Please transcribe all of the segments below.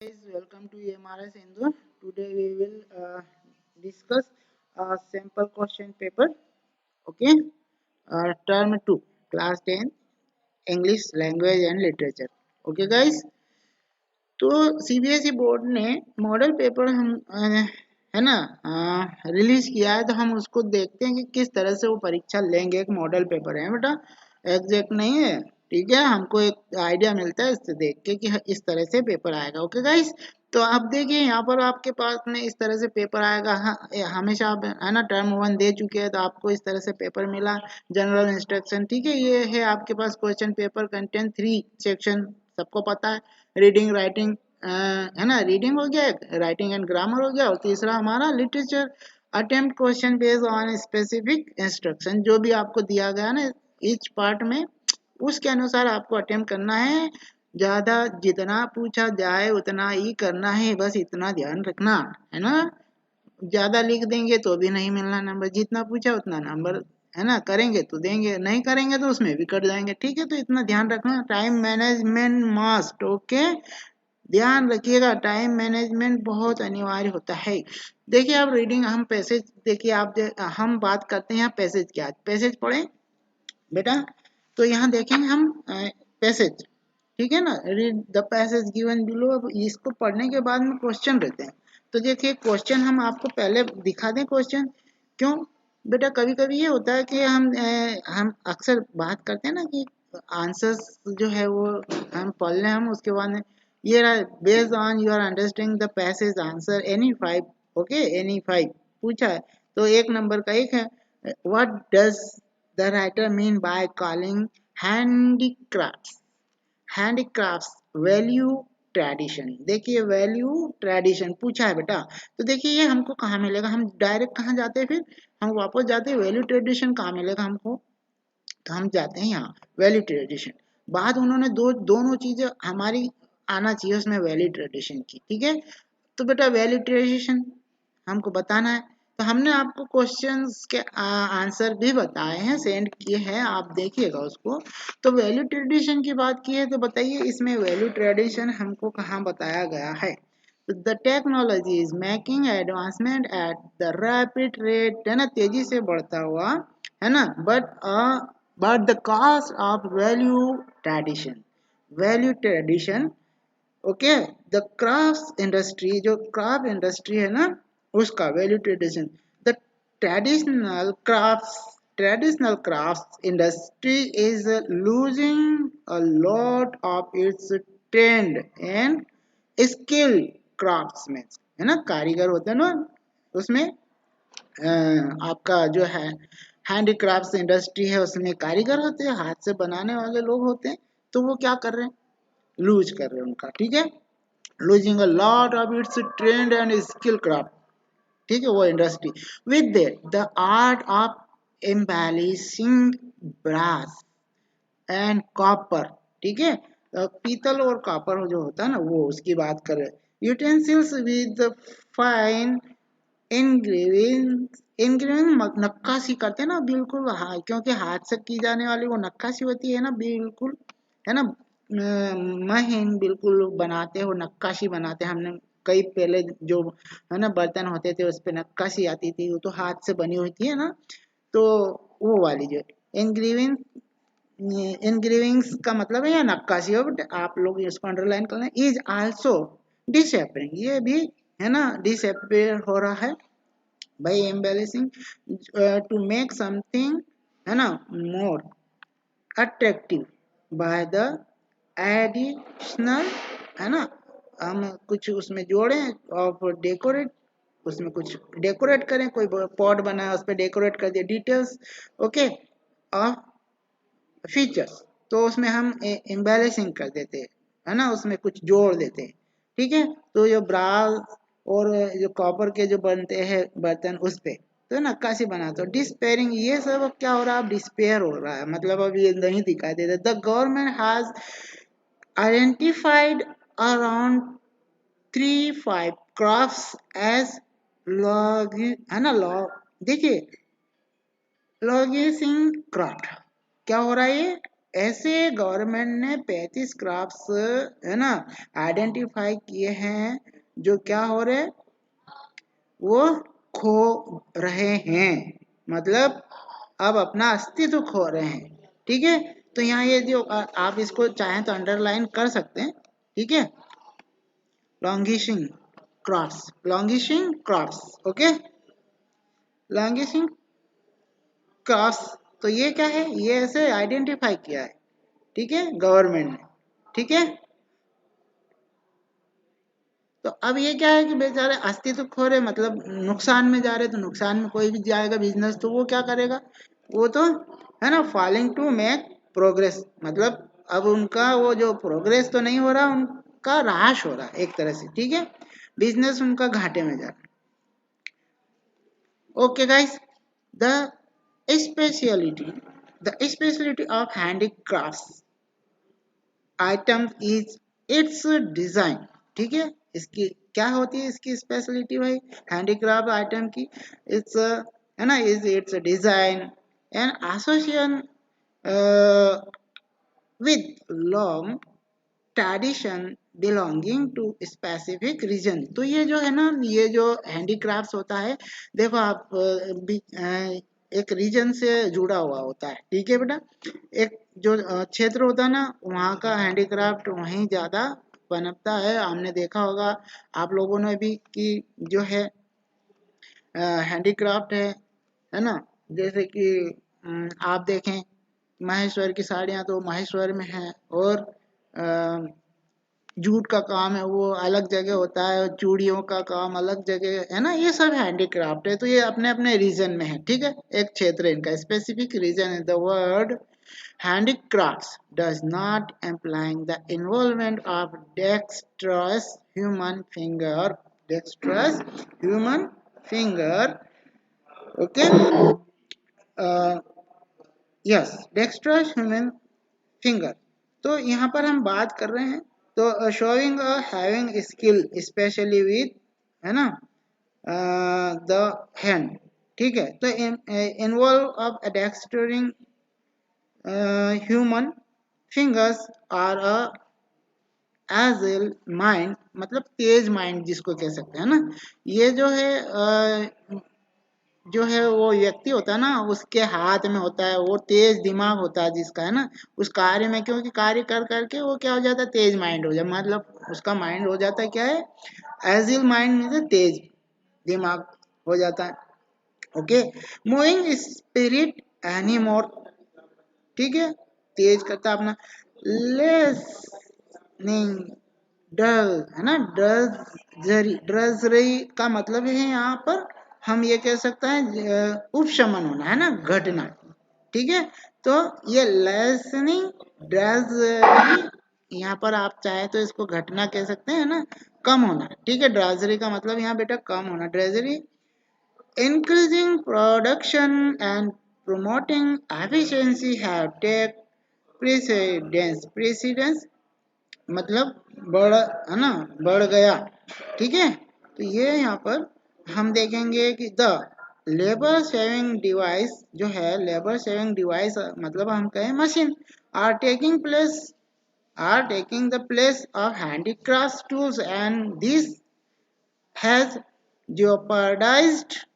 Guys, welcome to MRS Indoor. Today we will discuss a sample question paper. Okay, term 2, class 10, English language and literature. Okay, guys. तो CBSE board ने model paper हम है ना release किया है, तो हम उसको देखते हैं कि किस तरह से वो परीक्षा लेंगे। एक मॉडल पेपर है बेटा, एग्जैक्ट नहीं है। ठीक है, हमको एक आइडिया मिलता है इससे देख के कि इस तरह से पेपर आएगा। ओके गाइस, तो आप देखिए यहाँ पर आपके पास में इस तरह से पेपर आएगा। हाँ, हमेशा आप है ना टर्म 1 दे चुके हैं, तो आपको इस तरह से पेपर मिला। जनरल इंस्ट्रक्शन, ठीक है, ये है आपके पास क्वेश्चन पेपर कंटेंट 3 सेक्शन, सबको पता है। रीडिंग राइटिंग है ना, रीडिंग हो गया, राइटिंग एंड ग्रामर हो गया, और तीसरा हमारा literature. Attempt question based on specific instruction, जो भी आपको दिया गया ना ईच पार्ट में, उसके अनुसार आपको अटेम्प्ट करना है। ज्यादा जितना पूछा जाए उतना ही करना है, बस इतना ध्यान रखना है ना। ज्यादा लिख देंगे तो भी नहीं मिलना नंबर, जितना पूछा उतना नंबर है ना। करेंगे तो देंगे, नहीं करेंगे तो उसमें भी कट जाएंगे। ठीक है, तो इतना ध्यान रखना। टाइम मैनेजमेंट मस्ट, ओके, ध्यान रखिएगा, टाइम मैनेजमेंट बहुत अनिवार्य होता है। देखिए आप रीडिंग, हम पैसेज देखिए आप हम बात करते हैं पैसेज, क्या पैसेज पढ़े बेटा। तो यहाँ देखेंगे हम पैसेज, ठीक है ना। Read the passage given below. अब इसको पढ़ने के बाद में क्वेश्चन रहते हैं। तो देखिए क्वेश्चन हम आपको पहले दिखा दें क्वेश्चन। क्यों बेटा, कभी कभी ये होता है कि हम अक्सर बात करते हैं ना कि आंसर्स जो है वो हम पढ़ लें, हम उसके बाद में ये रहा, based on your understanding the passage answer any 5। Okay, any 5 पूछा है, तो एक नंबर का एक है। What does the writer mean by calling handicraft, handicrafts value tradition. देखिए वैल्यू ट्रेडिशन पूछा है बेटा, तो देखिए ये हमको कहाँ मिलेगा। हम डायरेक्ट कहाँ जाते हैं, फिर हम वापस जाते हैं, वैल्यू ट्रेडिशन कहाँ मिलेगा हमको। तो हम जाते हैं यहाँ वैल्यू ट्रेडिशन। बात उन्होंने दोनों चीजें हमारी आना चाहिए उसमें, वैल्यू ट्रेडिशन की। ठीक है, तो बेटा वैल्यू ट्रेडिशन हमको बताना है। तो हमने आपको क्वेश्चंस के आंसर भी बताए हैं, सेंड किए हैं, आप देखिएगा उसको। तो वैल्यू ट्रेडिशन की बात की है, तो बताइए इसमें वैल्यू ट्रेडिशन हमको कहाँ बताया गया है। The technology is making advancement at the rapid rate, है ना, तेजी से बढ़ता हुआ, है ना। But the cost of value tradition, value tradition, okay, the craft industry, जो क्राफ्ट इंडस्ट्री है ना, उसका value tradition. The traditional craft, traditional craft industry is losing a lot of its trend and skill craftsman, है ना, कारीगर होते हैं ना उसमें। आपका जो है हैंडीक्राफ्ट इंडस्ट्री है, उसमें कारीगर होते हैं, हाथ से बनाने वाले लोग होते हैं। तो वो क्या कर रहे हैं, लूज कर रहे हैं उनका। ठीक है, losing a lot of its trend and skill craft, ठीक है, वो industry. With the art of embellishing brass and copper, ठीक है, पीतल और कॉपर जो होता है ना, वो उसकी बात कर रहे हैं। Utensils with fine engraving, engraving नक्काशी करते हैं ना, बिल्कुल हाँ, क्योंकि हाथ से की जाने वाली वो नक्काशी होती है ना, बिल्कुल, है ना, महीन बिल्कुल बनाते हो, नक्काशी बनाते हैं हमने। कई पहले जो है ना बर्तन होते थे उस पे नक्काशी आती थी, वो तो हाथ से बनी होती है ना। तो वो वाली जो एनग्रेविंग, एनग्रेविंग्स का मतलब है या नक्काशी हो, बट आप लोग इसको अंडरलाइन कर लें। इज आल्सो डिसअपियरिंग, ये भी है ना डिसअपियर हो रहा है by embellishing to make something, है ना, more attractive by the additional, है ना, हम कुछ उसमें जोड़ें और डेकोरेट, उसमें कुछ डेकोरेट करें, कोई पॉट बनाया उस पर डेकोरेट कर दिया, डिटेल्स, ओके, ऑफ फीचर्स, तो उसमें हम एम्बेलिशिंग कर देते हैं, है ना, उसमें कुछ जोड़ देते हैं। ठीक है, तो जो ब्रास और जो कॉपर के जो बनते हैं बर्तन उस पे तो नक्काशी बनाते हो। डिस्पेयरिंग, ये सब अब क्या हो रहा है, अब डिस्पेयर हो रहा है, मतलब अब ये नहीं दिखाई देता। The government has identified around 3-5 crafts as log, है ना, लॉग, देखिए लॉगिंग क्राफ्ट क्या हो रहा है, ये ऐसे गवर्नमेंट ने 35 क्रॉप्स है ना आइडेंटिफाई किए हैं जो क्या हो रहे, वो खो रहे हैं, मतलब अब अपना अस्तित्व खो रहे हैं। ठीक है, तो यहाँ ये जो आप इसको चाहें तो अंडरलाइन कर सकते हैं। ठीक है, लॉन्गिशिंग क्रॉप्स, ओके, लॉन्गिशिंग क्रॉप्स। तो ये क्या है, ये ऐसे आइडेंटिफाई किया है, ठीक है, गवर्नमेंट ने। ठीक है, तो अब ये क्या है कि बेचारे अस्तित्व खो रहे, मतलब नुकसान में जा रहे, तो नुकसान में कोई भी जाएगा बिजनेस तो वो क्या करेगा, वो तो है ना फॉलिंग टू मेक प्रोग्रेस, मतलब अब उनका वो जो प्रोग्रेस तो नहीं हो रहा, उनका ह्रास हो रहा है एक तरह से। ठीक है, बिजनेस उनका घाटे में जा रहा है। Okay guys, the speciality speciality of handicrafts item is it's design. ठीक है, इसकी क्या होती है, इसकी स्पेशलिटी भाई हैंडीक्राफ्ट आइटम की, इट्स है ना is it's design and association with long tradition belonging to specific region. तो ये जो है ना, ये जो हैंडीक्राफ्ट्स होता है, देखो आप एक रीजन से जुड़ा हुआ होता है। ठीक है बेटा, एक जो क्षेत्र होता है ना, वहाँ का हैंडीक्राफ्ट वहीं ज्यादा बनता है। हमने देखा होगा आप लोगों ने भी कि जो है हैंडीक्राफ्ट है ना, जैसे कि आप देखें महेश्वर की साड़ियाँ तो महेश्वर में है, और जूट का काम है वो अलग जगह होता है, और चूड़ियों का काम अलग जगह है ना, ये सब हैंडीक्राफ्ट है। तो ये अपने अपने रीजन में है। ठीक है, एक क्षेत्र है इनका, स्पेसिफिक रीजन है। The word handicrafts does not implying the involvement of dexterous human finger, okay, uh, yes, dexterous human finger। तो यहाँ पर हम बात कर रहे हैं, तो showing having skill specially with, है ना, द हैंड। ठीक है, तो involve of dexterous human fingers or a agile mind, मतलब तेज माइंड जिसको कह सकते हैं ना, ये जो है वो व्यक्ति होता है ना, उसके हाथ में होता है, वो तेज दिमाग होता है जिसका, है ना, उस कार्य में, क्योंकि कार्य कर करके वो क्या हो जाता है, तेज माइंड हो जाए, मतलब उसका माइंड हो जाता है क्या है, एजिल माइंड मीन्स तेज दिमाग हो जाता है। Okay, moving spirit anymore. ठीक है, तेज करता अपना, लिसनिंग डल, है ना, ड्रजरी का मतलब है यहाँ पर हम ये कह सकते हैं उपशमन होना, है ना, घटना। ठीक है, तो ये लेसनिंग ड्रजरी, यहाँ पर आप चाहे तो इसको घटना कह सकते हैं ना, कम होना। ठीक है, ड्रजरी का मतलब यहाँ बेटा कम होना, drudgery increasing production and promoting efficiency have take precedence, मतलब बढ़, है ना, बढ़ गया। ठीक है, तो ये यहाँ पर हम देखेंगे कि द लेबर सेविंग डिवाइस जो है, लेबर सेविंग डिवाइस मतलब हम कहें machine, are taking the place of handicraft tools, and this has jeopardized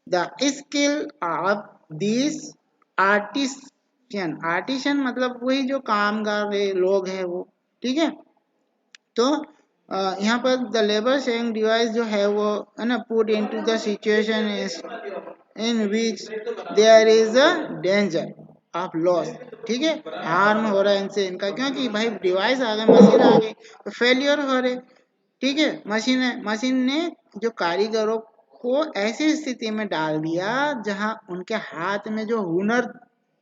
the skill of these artisan मतलब वही जो कामगार लोग हैं वो। ठीक है, तो यहाँ पर द लेबर शेयरिंग डिवाइस जो है वो, है ना, put into the situation in which there is a danger of loss. ठीक है, हार्म हो रहा है इनसे, इनका, क्योंकि भाई डिवाइस आ गए, मशीन आ गई, तो फेलियर हो रहे। ठीक है, मशीन ने जो कारीगरों को ऐसी स्थिति में डाल दिया जहां उनके हाथ में जो हुनर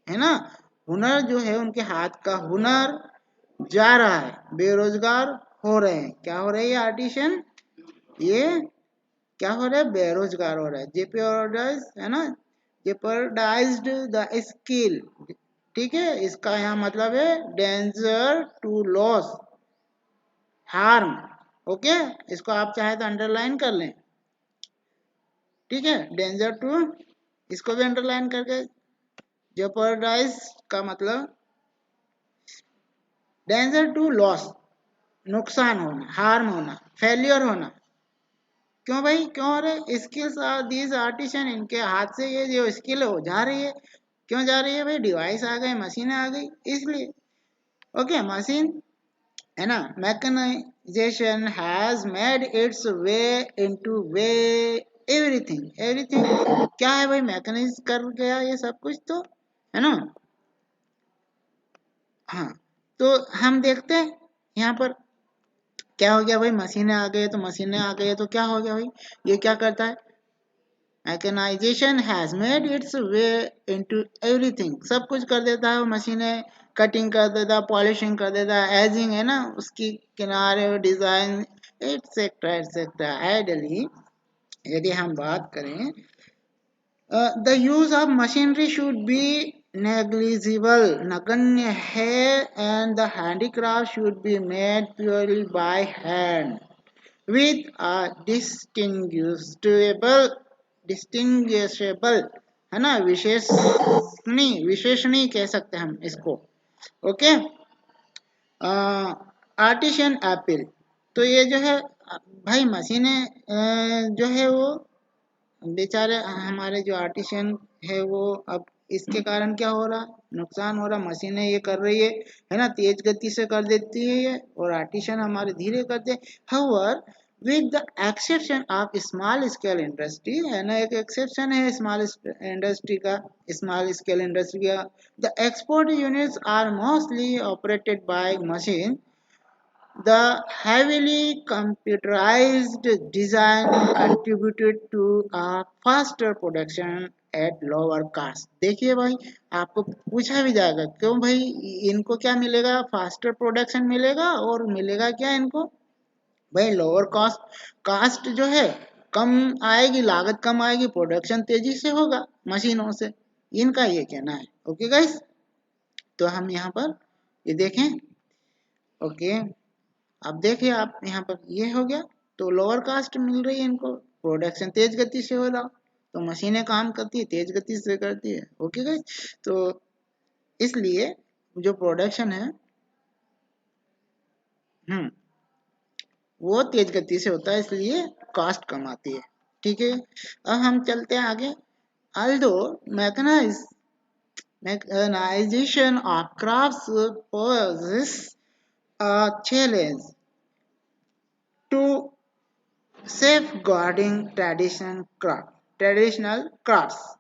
है ना, हुनर जो है, उनके हाथ का हुनर जा रहा है, बेरोजगार हो रहे हैं। क्या हो रहे हैं ये आर्टिशन, ये क्या हो रहा है, बेरोजगार हो रहा है, जेपरडाइज, है ना, जेपरडाइज्ड द स्किल। ठीक है, इसका यहाँ मतलब है danger to loss, harm. Okay, इसको आप चाहे तो अंडरलाइन कर लें। ठीक है, डेंजर टू, इसको भी अंडरलाइन करके, जेपरडाइज का मतलब डेंजर टू लॉस, नुकसान होना, हार्म होना, फेलियर होना। क्यों भाई, क्यों हो रहे स्किल्स दीज आर्टिशन, इनके हाथ से ये जो स्किल है वो जा रही है। क्यों जा रही है भाई, डिवाइस आ गए, मशीनें आ गई इसलिए। ओके, मशीन है ना, mechanization has made its way into way everything, everything क्या है भाई, मैकेनाइज कर गया ये सब कुछ तो, है ना। हाँ, तो हम देखते हैं यहाँ पर क्या हो गया भाई, मशीनें आ गई, तो मशीनें आ गई तो क्या हो गया भाई, ये क्या करता है, mechanization has made its way into everything, सब कुछ कर देता है वो मशीनें, कटिंग कर देता है, पॉलिशिंग कर देता है, एजिंग है ना उसकी किनारे, डिजाइन, एटसेट्रा एटसेट्रा। आइडली यदि हम बात करें, the use of machinery should be negligible, नगण्य है, and the handicraft should be made purely by hand with a distinguishable है ना, विशेषणी कह सकते हैं हम इसको। ओके, आर्टिशियन एपिल, तो ये जो है भाई मशीनें जो है वो बेचारे हमारे जो आर्टिशियन है वो, अब इसके कारण क्या हो रहा, नुकसान हो रहा, मशीनें ये कर रही है ना, तेज गति से कर देती है ये, और आर्टिशियन हमारे धीरे करते हैं। However with the exception of small scale industry, है ना, एक एक्सेप्शन है स्मॉल इंडस्ट्री का, स्मॉल स्केल इंडस्ट्री का, the export units are mostly operated by machine, the heavily computerized design contributed to a faster production at lower cost। देखिए भाई, आपको पूछा भी जाएगा क्यों भाई, इनको क्या मिलेगा, फास्टर प्रोडक्शन मिलेगा, और मिलेगा क्या इनको भाई, लोअर कॉस्ट, कास्ट जो है कम आएगी, लागत कम आएगी, प्रोडक्शन तेजी से होगा मशीनों से, इनका ये कहना है। ओके गाइस, तो हम यहाँ पर ये देखें। ओके, अब देखिए आप यहाँ पर ये हो गया, तो लोअर कास्ट मिल रही है इनको, प्रोडक्शन तेज गति से हो रहा, तो मशीनें काम करती है तेज गति से करती है। ओके गाइस, तो इसलिए जो प्रोडक्शन है वो तेज गति से होता है, इसलिए कास्ट कम आती है। ठीक है, अब हम चलते हैं आगे। although mechanization of crafts poses a challenge to safeguarding traditional crafts,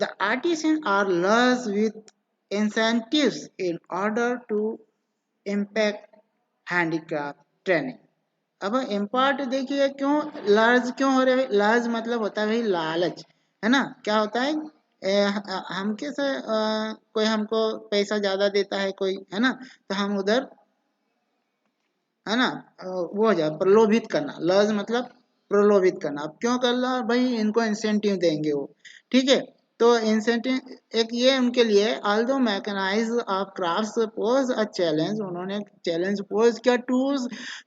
the artisans are lured with incentives in order to impact handicraft training। अब इम्पार्ट देखिए क्यों लार्ज क्यों हो रहे हैं, लार्ज मतलब होता है भाई लालच, है ना, क्या होता है, हम कैसे कोई हमको पैसा ज्यादा देता है कोई, है ना, तो हम उधर, है ना, वो हो जाए प्रलोभित करना, लज मतलब प्रलोभित करना। अब क्यों कर रहा भाई, इनको इंसेंटिव देंगे वो, ठीक है, तो इंसेंटिव एक ये उनके लिए, although mechanize of crafts pose a challenge, उन्होंने चैलेंज पोज किया to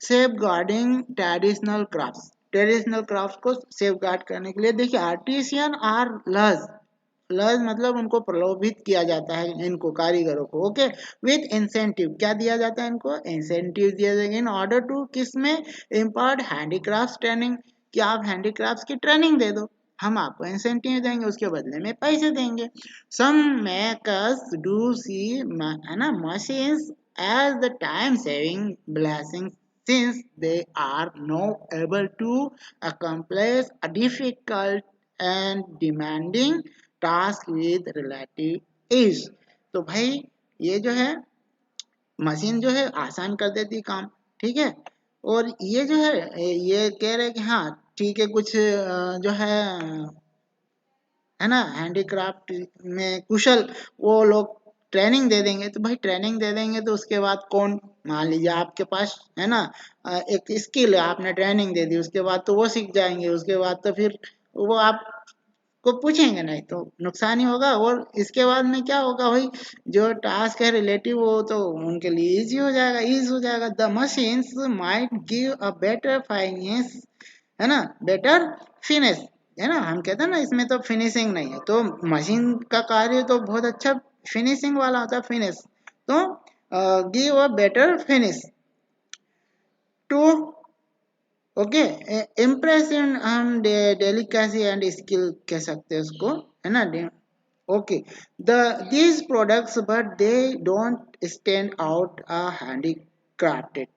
safeguarding traditional crafts, traditional craft को सेफ गार्ड करने के लिए। देखिए आर्टिसियन आर लज, लज मतलब उनको प्रलोभित किया जाता है इनको कारीगरों को। ओके, विथ इंसेंटिव क्या दिया जाता है इनको, इंसेंटिव दिया जाएगा इन ऑर्डर टू, किस में, इम्पार्ट हैंडीक्राफ्ट ट्रेनिंग, कि आप हैंडीक्राफ्ट की ट्रेनिंग दे दो, हम आपको इंसेंटिव देंगे, उसके बदले में पैसे देंगे। सम मेकर्स डू सी, है ना, machines as the time saving blessing, since they are now able to accomplish a difficult and demanding task with relative is. तो भाई ये जो है मशीन जो है आसान कर देती काम, ठीक है, और ये जो है ये कह रहे हैं कि हाँ ठीक है, कुछ जो है ना हैंडीक्राफ्ट में कुशल वो लोग ट्रेनिंग दे देंगे, तो भाई ट्रेनिंग दे देंगे तो उसके बाद कौन, मान लीजिए आपके पास है ना एक स्किल है, आपने ट्रेनिंग दे दी, उसके बाद तो वो सीख जाएंगे, उसके बाद तो फिर वो आप को पूछेंगे नहीं, तो नुकसान ही होगा। और इसके बाद में क्या होगा भाई, जो टास्क है रिलेटिव वो तो उनके लिए इजी हो जाएगा, इजी हो जाएगा। The machines might give a better finance, है ना, बेटर फिनिश, है ना, हम कहते हैं ना इसमें तो फिनिशिंग नहीं है, तो मशीन का कार्य तो बहुत अच्छा फिनिशिंग वाला होता है, फिनिश। तो give a better finish to okay impression हम डेलिकेसी एंड स्किल कह सकते हैं उसको है ना okay the these products but they don't stand out a handicrafted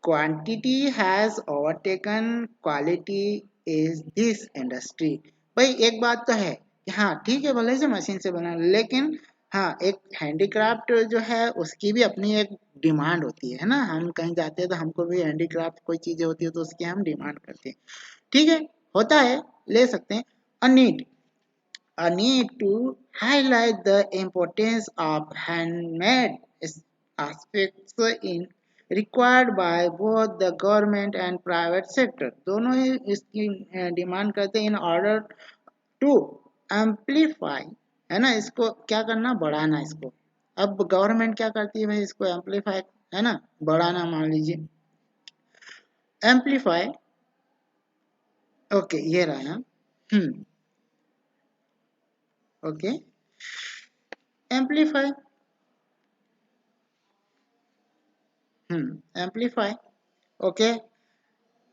quantity has overtaken quality is this industry भाई एक बात तो है कि हाँ ठीक है भले से मशीन से बना लेकिन हाँ एक हैंडीक्राफ्ट जो है उसकी भी अपनी एक डिमांड होती है ना हम कहीं जाते हैं तो हमको भी हैंडीक्राफ्ट कोई चीजें होती है तो उसकी हम डिमांड करते हैं ठीक है होता है ले सकते हैं अ need to highlight the importance of handmade aspects in required by both the government and private sector दोनों ही इसकी डिमांड करते हैं इन ऑर्डर टू एम्पलीफाई है ना इसको क्या करना बढ़ाना इसको अब गवर्नमेंट क्या करती है भाई इसको एम्पलीफाई है ना बढ़ाना मान लीजिए एम्पलीफाई ओके ये रहा ना okay amplify amplify okay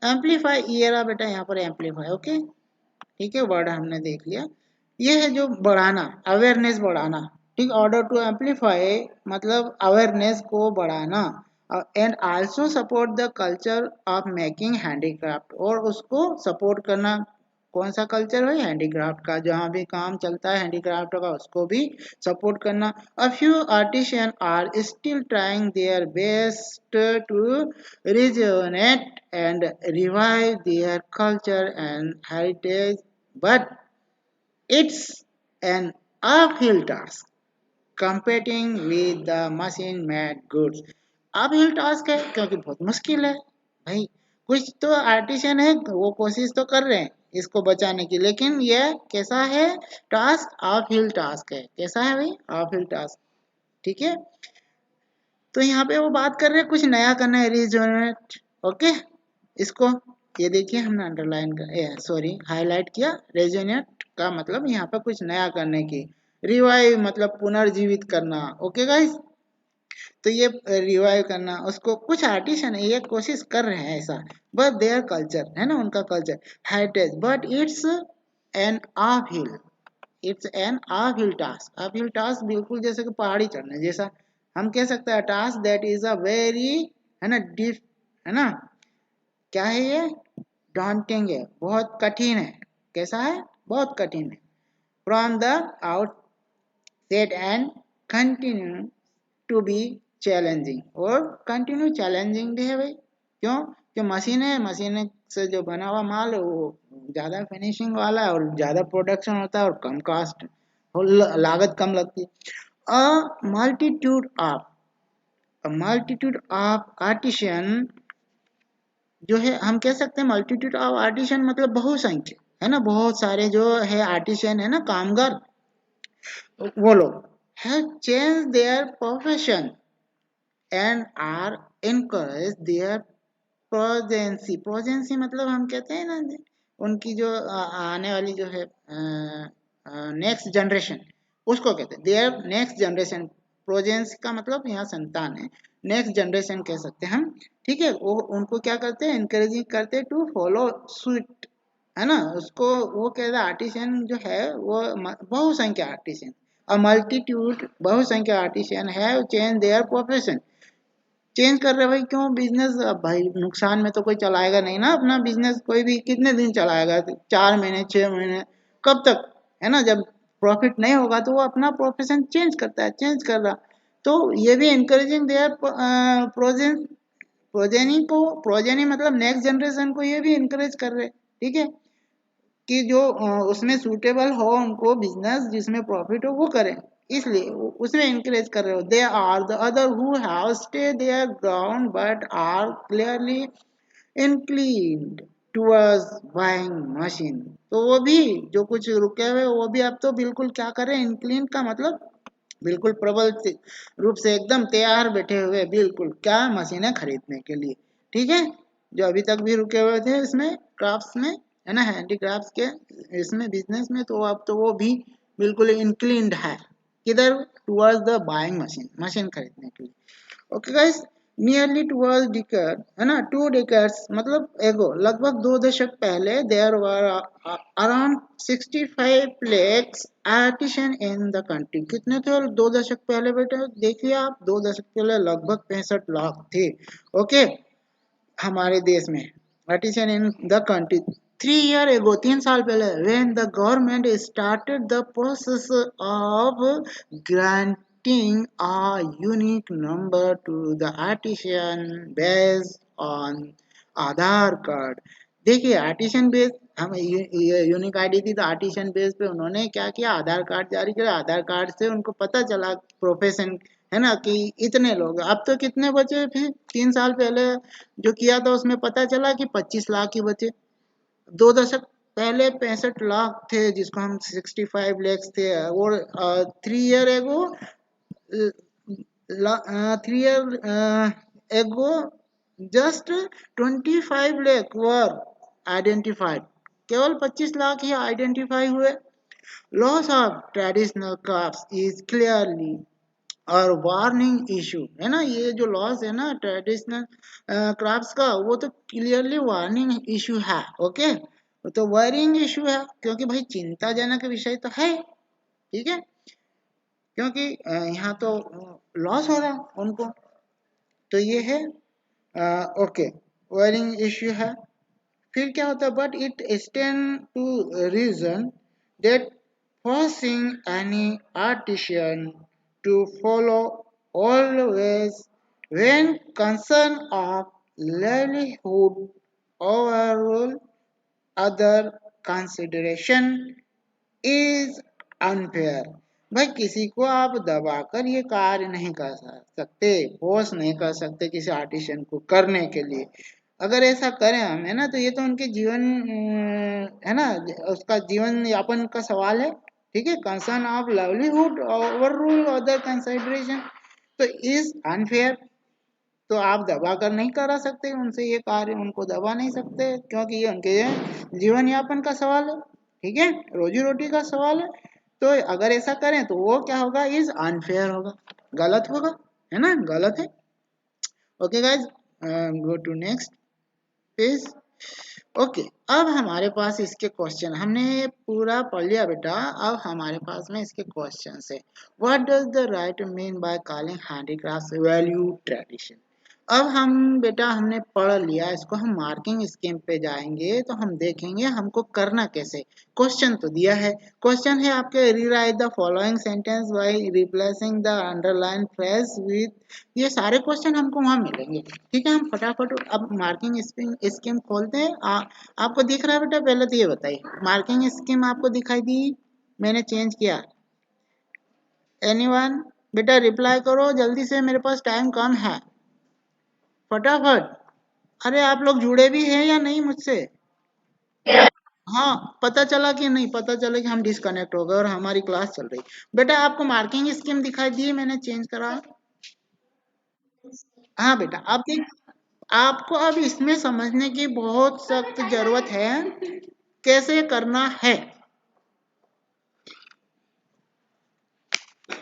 amplify ये रहा बेटा यहाँ पर एम्पलीफाई ओके ठीक है वर्ड हमने देख लिया ये है जो बढ़ाना अवेयरनेस बढ़ाना ठीक ऑर्डर टू एम्पलीफाई मतलब अवेयरनेस को बढ़ाना and also support the culture of making handicraft और उसको सपोर्ट करना कौन सा कल्चर है हैंडीक्राफ्ट का जहाँ भी काम चलता है हैंडीक्राफ्ट का उसको भी सपोर्ट करना a few artisan are still trying their best to rejuvenate and revive their culture and heritage, but it's an uphill task competing with the machine made goods. Uphill task है क्योंकि बहुत मुश्किल है भाई कुछ तो आर्टिशियन है वो कोशिश तो कर रहे हैं इसको बचाने की लेकिन ये कैसा है टास्क अपहिल टास्क है कैसा है भाई अपहिल टास्क ठीक है तो यहाँ पे वो बात कर रहे हैं कुछ नया करना है रिजोनेट ओके इसको ये देखिए हमने अंडरलाइन कर सॉरी हाईलाइट किया रेजोनेट का मतलब यहाँ पे कुछ नया करने की रिवाइव मतलब पुनर्जीवित करना ओके गाइस तो ये रिवाइव करना उसको कुछ आर्टिस्ट है ये कोशिश कर रहे हैं ऐसा बट देयर कल्चर है ना उनका culture heritage but it's an uphill task बिल्कुल जैसे कि पहाड़ी चढ़ने जैसा हम कह सकते हैं task that is a very है ना डीप है ना क्या है ये डॉन्टिंग है बहुत कठिन है कैसा है बहुत कठिन है from the outset and continue to be challenging और कंटिन्यू चैलेंजिंग भी है भाई क्यों जो मशीन से जो बना हुआ माल है वो ज्यादा फिनिशिंग वाला है और ज्यादा प्रोडक्शन होता है और कम कॉस्ट और लागत कम लगती है अ मल्टीट्यूड ऑफ आर्टिशियन जो है हम कह सकते हैं मल्टीट्यूड ऑफ आर्टिशियन मतलब बहुसंख्य है ना बहुत सारे जो है आर्टिशियन है ना कामगार वो लोग have changed their profession and are encouraged their प्रोजेंसी मतलब हम कहते हैं ना उनकी जो आने वाली जो है नेक्स्ट जनरेशन उसको कहते हैं देयर नेक्स्ट जनरेशन प्रोजेंसी का मतलब यहाँ संतान है नेक्स्ट जनरेशन कह सकते हैं हम ठीक है वो उनको क्या करते हैं इनकरेजिंग करते हैं टू फॉलो सूट है ना उसको वो कहते हैं आर्टिशियन जो है वो बहुसंख्या आर्टिशियन अ मल्टीट्यूड बहुसंख्या आर्टिशियन है चेंज देयर प्रोफेशन चेंज कर रहे भाई क्यों बिजनेस भाई नुकसान में तो कोई चलाएगा नहीं ना अपना बिजनेस कोई भी कितने दिन चलाएगा 4 महीने 6 महीने कब तक है ना जब प्रॉफिट नहीं होगा तो वो अपना प्रोफेशन चेंज करता है चेंज कर रहा तो ये भी इंकरेजिंग देयर प्रोजेनी मतलब नेक्स्ट जनरेशन को ये भी इंकरेज कर रहे ठीक है कि जो उसमें सूटेबल हो उनको बिजनेस जिसमें प्रॉफिट हो वो करें इसलिए उसमें इंकरेज कर रहे हो they are the other who have stay their ground but are clearly inclined towards buying machine तो वो भी जो कुछ रुके हुए वो भी अब तो बिल्कुल क्या करें इंक्लीन का मतलब बिल्कुल प्रबल रूप से एकदम तैयार बैठे हुए बिल्कुल क्या मशीनें खरीदने के लिए ठीक है जो अभी तक भी रुके हुए थे इसमें क्राफ्ट्स में है ना हैंडीक्राफ्ट्स के इसमें बिजनेस में तो अब तो वो भी बिल्कुल इंक्लिन्ड है किधर towards the buying machine machine खरीदने के लिए okay guys, nearly towards decade, है ना, 2 decades मतलब एगो, लगभग 2 दशक पहले, there were around 65 lakhs artisan in the country. कितने थे 2 दशक पहले बेटे? देखिए आप, 2 दशक पहले लगभग 65 लाख थे। ओके, हमारे देश में artisan in the country. 3 year ago, 3 साल पहले, when the government started the process of granting a unique number to the artisan based on Aadhaar card. देखिए आर्टिसन बेस, हम यूनिक आईडी थी तो आर्टिसन बेस पे उन्होंने क्या किया, आधार कार्ड जारी किया। आधार कार्ड से उनको पता चला प्रोफेशन, है ना, कि इतने लोग। अब तो कितने बचे फिर? 3 साल पहले जो किया था उसमें पता चला कि 25 लाख ही बचे। 2 दशक पहले 65 लाख थे, जिसको हम 65 lakhs थे। और 3 year एगो, 3 year एगो जस्ट 25 lakh वर आइडेंटिफाइड। केवल 25 लाख ही आइडेंटिफाई हुए। Loss of traditional crafts is clearly और वार्निंग इशू, है ना। ये जो लॉस है ना ट्रेडिशनल क्राफ्ट्स का, वो तो क्लियरली वार्निंग इशू है। ओके, तो वरिंग इशू है, क्योंकि भाई चिंताजनक विषय तो है, ठीक है, क्योंकि यहाँ तो लॉस हो रहा उनको। तो ये है ओके, वरिंग इशू है। फिर क्या होता है, but it stand to reason that forcing any artisan to follow always when concern of livelihood overrule other consideration is unfair। भाई किसी को आप दबाकर ये कार्य नहीं कर सकते, फोर्स नहीं कर सकते किसी आर्टिशन को करने के लिए। अगर ऐसा करें हम, है ना, तो ये तो उनके जीवन, है ना, उसका जीवन यापन का सवाल है। ठीक है, concern of livelihood over rule other consideration, तो इज अनफेयर। तो आप दबा कर नहीं करा सकते उनसे ये कार्य, उनको दबा नहीं सकते, क्योंकि ये उनके जीवन यापन का सवाल है, ठीक है, रोजी रोटी का सवाल है। तो अगर ऐसा करें तो वो क्या होगा, इज अनफेयर होगा, गलत होगा, है ना, गलत है। Okay guys, go to next page. Okay, अब हमारे पास इसके क्वेश्चन, हमने ये पूरा पढ़ लिया बेटा। अब हमारे पास में इसके क्वेश्चन है। What does the right mean by calling handicraft value tradition? अब हम बेटा, हमने पढ़ लिया इसको, हम मार्किंग स्कीम पे जाएंगे तो हम देखेंगे हमको करना कैसे। क्वेश्चन तो दिया है, क्वेश्चन है आपके, rewrite the following sentence by replacing the underline phrase with. ये सारे क्वेश्चन हमको वहां मिलेंगे, ठीक है। हम फटाफट अब मार्किंग स्कीम खोलते हैं। आपको दिख रहा है बेटा? पहले तो ये बताइए, मार्किंग स्कीम आपको दिखाई दी? मैंने चेंज किया? एनीवन? बेटा रिप्लाई करो जल्दी से, मेरे पास टाइम कम है, फटाफट। अरे आप लोग जुड़े भी हैं या नहीं मुझसे? हाँ, पता चला कि नहीं? पता चला कि हम डिस्कनेक्ट हो गए और हमारी क्लास चल रही। बेटा आपको मार्किंग स्कीम दिखाई दी? मैंने चेंज करा। हाँ बेटा, आप देख, आपको अब इसमें समझने की बहुत सख्त जरूरत है, कैसे करना है।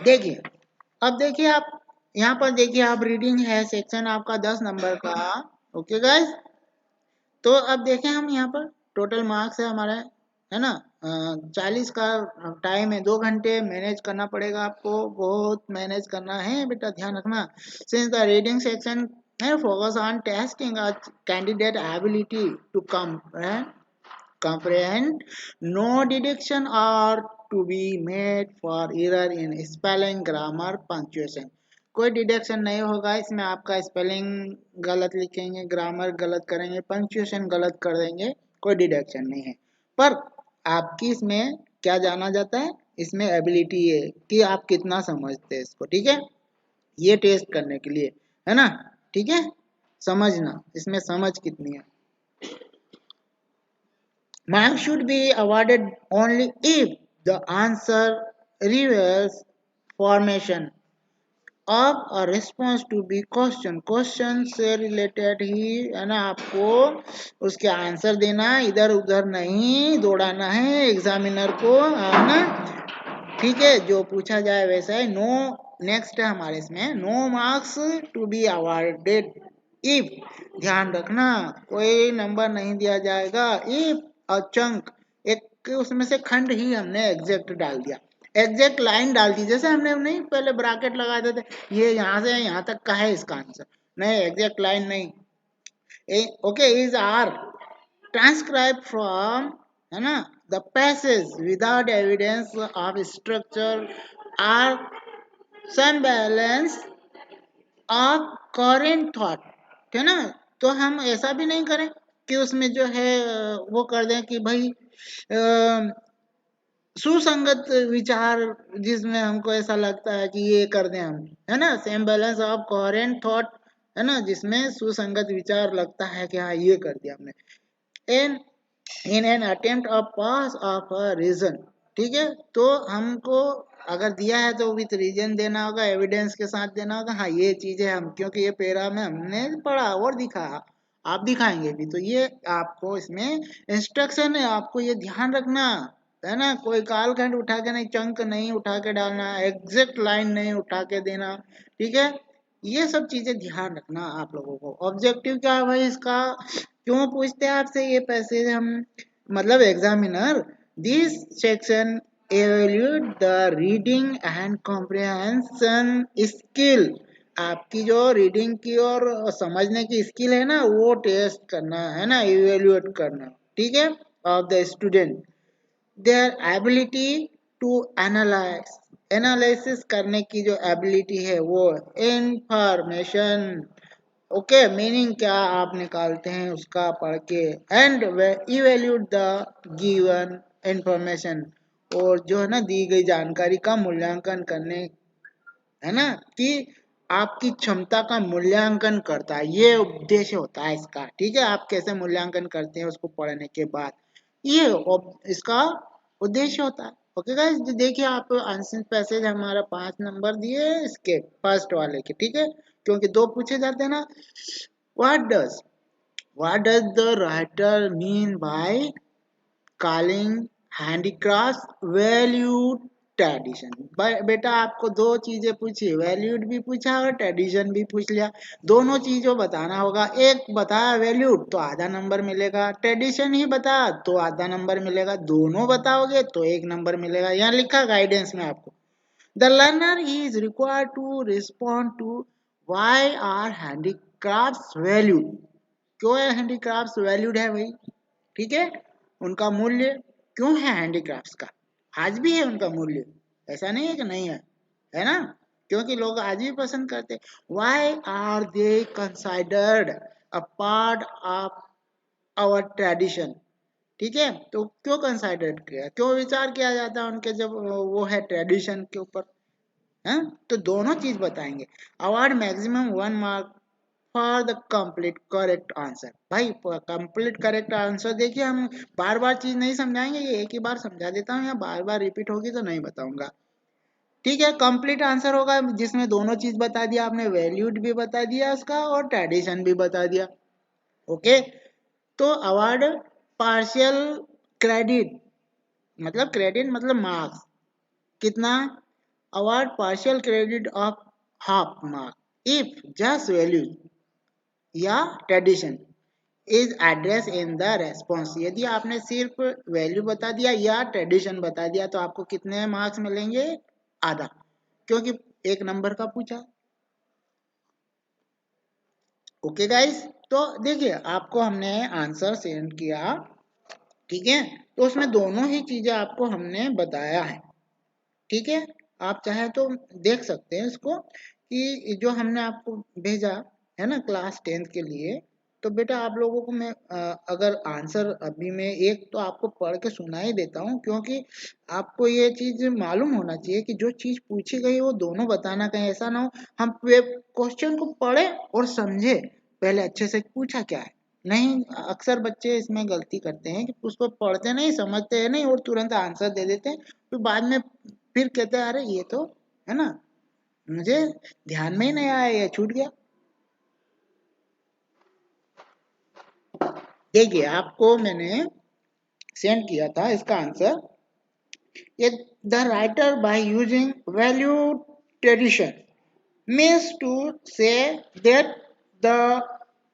देखिए, अब देखिए आप यहाँ पर देखिए, आप रीडिंग है सेक्शन आपका 10 नंबर का। ओके गाइस, तो अब देखें हम यहाँ पर टोटल मार्क्स है हमारा, है ना, 40 का टाइम है, 2 घंटे मैनेज करना पड़ेगा आपको, बहुत मैनेज करना है बेटा, ध्यान रखना। सिंस द रीडिंग सेक्शन है focus on testing a candidate ability to comprehend, no deduction are to be made for error in spelling, grammar, punctuation। कोई डिडक्शन नहीं होगा इसमें, आपका स्पेलिंग गलत लिखेंगे, ग्रामर गलत करेंगे, पंक्चुएशन गलत कर देंगे, कोई डिडक्शन नहीं है। पर आपकी इसमें क्या जाना जाता है, इसमें एबिलिटी है कि आप कितना समझते हैं इसको, ठीक है, ये टेस्ट करने के लिए, है ना, ठीक है। समझना, इसमें समझ कितनी है। Marks should be awarded only if the answer reveals formation of a response to be question। Question से रिलेटेड ही, है ना, आपको उसके आंसर देना, इधर उधर नहीं दौड़ाना है एग्जामिनर को, है ना, ठीक है, जो पूछा जाए वैसा है। नो नेक्स्ट है हमारे इसमें no marks to be awarded if, ध्यान रखना कोई नंबर नहीं दिया जाएगा इफ अ चंक, एक उसमें से खंड ही हमने एग्जैक्ट डाल दिया, एग्जैक्ट लाइन डाल दी, जैसे हमने नहीं पहले ब्रैकेट लगा देते ये यहाँ से यहाँ तक का है इसका आंसर, नहीं एग्जैक्ट लाइन नहीं। Okay is are transcribe from, है ना, the passage without evidence of structure or some balance of current thought, है ना। तो हम ऐसा भी नहीं करें कि उसमें जो है वो कर दें कि भाई सुसंगत विचार, जिसमें हमको ऐसा लगता है कि ये कर दें हम, है ना, same balance of coherent thought, है ना, जिसमें सुसंगत विचार लगता है कि हाँ ये कर दिया हमने, in in an attempt of pass of a reason, ठीक है। तो हमको अगर दिया है तो विथ रीजन देना होगा, एविडेंस के साथ देना होगा, हाँ ये चीजें हम, क्योंकि ये पेरा में हमने पढ़ा और दिखा, आप दिखाएंगे भी, तो ये आपको इसमें इंस्ट्रक्शन है, आपको ये ध्यान रखना है ना, कोई कालखंड उठा के नहीं, चंक नहीं उठा के डालना, एग्जैक्ट लाइन नहीं उठा के देना, ठीक है। ये सब चीजें ध्यान रखना आप लोगों को। ऑब्जेक्टिव क्या है भाई इसका, क्यों पूछते हैं आपसे ये पैसेज हम, मतलब examiner this section evaluate the reading and comprehension skill, आपकी जो रीडिंग की और समझने की स्किल है ना वो टेस्ट करना है ना, इवेल्युएट करना, ठीक है, of the student, their ability to analyse, analysis करने की जो एबिलिटी है वो, इंफॉर्मेशन, ओके मीनिंग क्या आप निकालते हैं उसका पढ़ के, and evaluate the given information, और जो है ना दी गई जानकारी का मूल्यांकन करने, है ना, कि आपकी क्षमता का मूल्यांकन करता है, ये उद्देश्य होता है इसका, ठीक है। आप कैसे मूल्यांकन करते हैं उसको पढ़ने के बाद, ये इसका उद्देश्य होता है। ओके गाइस, देखिए आप आंसर पैसेज हमारा 5 नंबर दिए इसके फर्स्ट वाले के, ठीक है, क्योंकि 2 पूछे जाते हैं ना। What does what does the writer mean by calling handicrafts valued tradition, बेटा आपको 2 चीजें पूछी, वैल्यूड भी पूछा और ट्रेडिशन भी पूछ लिया, दोनों चीजों बताना होगा, एक बताया वैल्यूड तो आधा नंबर मिलेगा, ट्रेडिशन ही बता तो आधा नंबर मिलेगा, दोनों बताओगे तो 1 नंबर मिलेगा, यहाँ लिखा गाइडेंस में आपको, the learner is required to respond to why are handicrafts valued, क्यों है हैंडीक्राफ्ट्स वैल्यूड है भाई, ठीक है, उनका मूल्य क्यों है हैंडीक्राफ्ट्स का, आज भी है उनका मूल्य, ऐसा नहीं है कि नहीं है ना, क्योंकि लोग आज भी पसंद करते, why are they considered a part of our tradition, ठीक है, तो क्यों कंसाइडर्ड किया, क्यों विचार किया जाता है उनके जब वो है ट्रेडिशन के ऊपर, है, तो दोनों चीज बताएंगे। Award maximum 1 mark for the complete correct answer, भाई कंप्लीट करेक्ट आंसर, देखिए हम बार बार चीज नहीं समझाएंगे, ये एक ही बार समझा देता हूँ, या बार बार रिपीट होगी तो नहीं बताऊंगा, ठीक है। कंप्लीट आंसर होगा जिसमें दोनों चीज बता दिया आपने, वैल्यूड भी बता दिया उसका और ट्रेडिशन भी बता दिया, ओके। तो अवार्ड पार्शियल क्रेडिट, मतलब क्रेडिट मतलब मार्क्स कितना, award partial credit of half mark if just value या tradition is address in the response, यदि आपने सिर्फ वैल्यू बता दिया या ट्रेडिशन बता दिया तो आपको कितने मार्क्स मिलेंगे, आधा, क्योंकि 1 नंबर का पूछा, ओके गाइस। तो देखिए आपको हमने आंसर सेंड किया, ठीक है, तो उसमें दोनों ही चीजें आपको हमने बताया है, ठीक है, आप चाहे तो देख सकते हैं इसको, कि जो हमने आपको भेजा है ना क्लास 10th के लिए, तो बेटा आप लोगों को मैं अगर आंसर अभी मैं एक तो आपको पढ़ के सुना ही देता हूँ, क्योंकि आपको ये चीज मालूम होना चाहिए कि जो चीज पूछी गई वो दोनों बताना, कहीं ऐसा ना हो हम क्वेश्चन को पढ़े और समझे पहले अच्छे से पूछा क्या है, नहीं, अक्सर बच्चे इसमें गलती करते हैं कि उसको पढ़ते नहीं, समझते हैं नहीं और तुरंत आंसर दे देते हैं, तो बाद में फिर कहते हैं अरे ये तो, है ना, मुझे ध्यान में ही नहीं आया, ये छूट गया। देखिए आपको मैंने सेंड किया था इसका आंसर, ये the writer by using value tradition means to say that the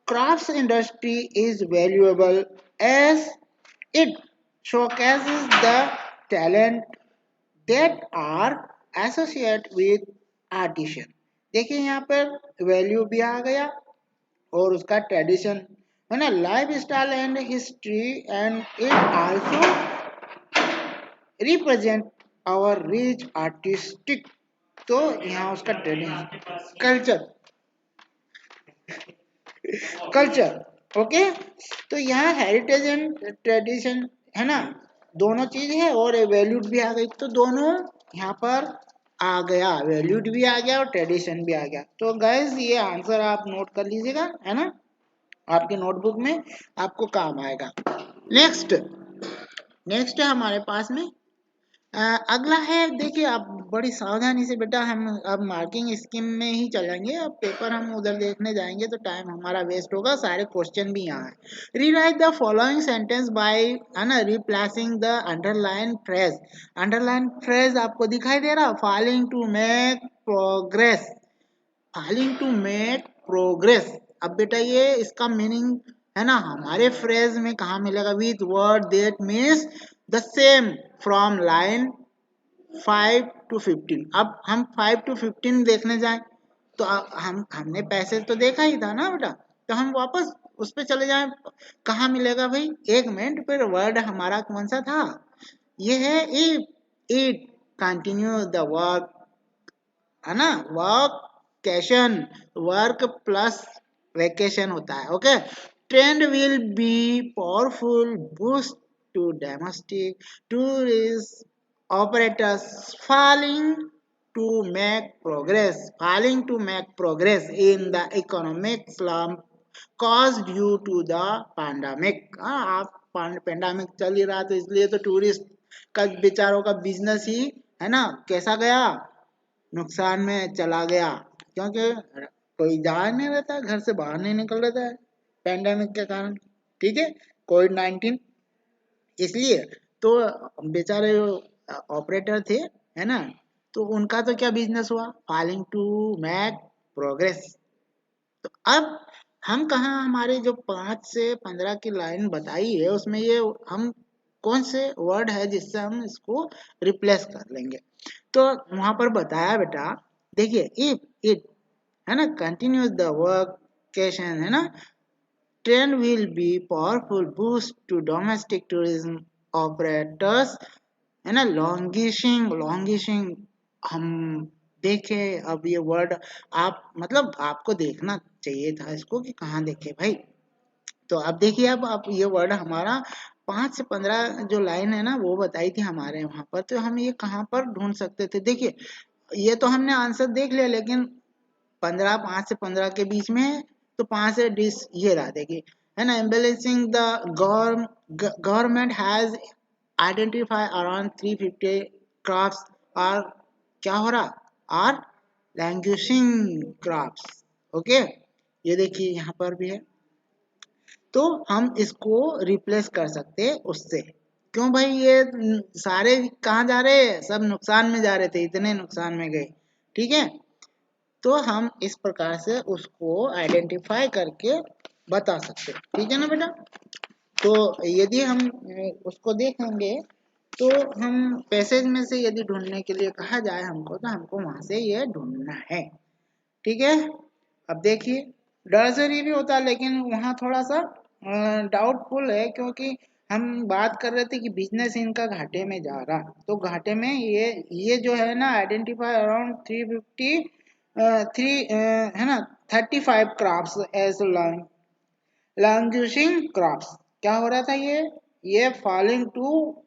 crafts industry is valuable as it showcases the talent that are associated with artisan. देखिए यहाँ पर वैल्यू भी आ गया और उसका ट्रेडिशन है ना, life style and history and it also represent our rich artistic. तो यहाँ उसका ट्रेडिशन कल्चर कल्चर ओके। तो यहाँ हेरिटेज एंड ट्रेडिशन है ना, दोनों चीज है और वैल्यूड भी आ गई, तो दोनों यहाँ पर आ गया, वैल्यूड भी आ गया और ट्रेडिशन भी आ गया। तो गाइस ये आंसर आप नोट कर लीजिएगा है ना, आपके नोटबुक में आपको काम आएगा। नेक्स्ट नेक्स्ट है हमारे पास में अगला है, देखिए आप बड़ी सावधानी से बेटा, हम अब मार्किंग स्कीम में ही चलेंगे, अब पेपर हम उधर देखने जाएंगे तो टाइम हमारा वेस्ट होगा, सारे क्वेश्चन भी यहाँ है। Rewrite the following sentence by है ना replacing the underline phrase. Underline phrase आपको दिखाई दे रहा, falling to make progress, falling to make progress. अब बेटा ये इसका मीनिंग है ना हमारे फ्रेज में कहा मिलेगा, with word that means the same from line 5 to 15। अब हम 5 to 15 देखने जाएं तो हमने पैसे तो देखा ही था ना बेटा, तो हम वापस उस पे चले जाएं, कहाँ मिलेगा भाई, एक मिनट, फिर वर्ड हमारा कौन सा था, ये है इट कंटिन्यू द वर्क है ना, वर्केशन, वर्क प्लस वेकेशन होता है okay. Trend will be powerful boost to domestic tourist operators falling to make progress in the economic slump caused due to the pandemic। आप pandemic चल ही रहा तो इसलिए तो टूरिस्ट का बेचारों का बिजनेस ही है ना कैसा गया, नुकसान में चला गया, क्योंकि कोई जा नहीं रहता, घर से बाहर नहीं निकल रहता है पैंडेमिक के कारण, ठीक है, कोविड-19, इसलिए तो बेचारे ऑपरेटर थे है ना, तो उनका तो क्या बिजनेस हुआ, फॉलिंग टू मैक प्रोग्रेस। तो अब हम कहा, हमारे जो 5 से 15 की लाइन बताई है उसमें ये हम कौन से वर्ड है जिससे हम इसको रिप्लेस कर लेंगे, तो वहां पर बताया बेटा, देखिए इट है ना कंटिन्यूज द वर्केशन है ना, trend will be powerful boost to domestic tourism operators है ना, लॉन्गिशिंग हम देखे, अब ये वर्ड आप मतलब आपको देखना चाहिए था इसको कि कहाँ देखे भाई। तो अब देखिए, अब आप ये वर्ड हमारा 5 से 15 जो लाइन है ना वो बताई थी हमारे वहां पर, तो हम ये कहाँ पर ढूंढ सकते थे, देखिए ये तो हमने आंसर देख लिया, लेकिन 15 5 से 15 के बीच में है, तो 5 से डिस ये रहा, देखिए है ना, embellishing the government has identify around 350 crafts और क्या हो रहा, आर लैंग्वेजिंग क्राफ्ट्स ओके। ये देखिए यहाँ पर भी है, तो हम इसको रिप्लेस कर सकते हैं उससे, क्यों भाई ये सारे कहाँ जा रहे हैं, सब नुकसान में जा रहे थे, इतने नुकसान में गए, ठीक है, तो हम इस प्रकार से उसको आइडेंटिफाई करके बता सकते हैं, ठीक है ना बेटा। तो यदि हम उसको देखेंगे तो हम पैसेज में से यदि ढूंढने के लिए कहा जाए हमको, तो हमको वहां से ये ढूंढना है, ठीक है। अब देखिए डर्जरी भी होता है, लेकिन वहाँ थोड़ा सा डाउटफुल है, क्योंकि हम बात कर रहे थे कि बिजनेस इनका घाटे में जा रहा, तो घाटे में ये जो है ना आइडेंटिफाई अराउंड 350 थ्री है ना 35 क्राफ्ट्स एज लैंग्वेजिंग क्राफ्ट्स, क्या हो रहा था, ये फॉलिंग टू,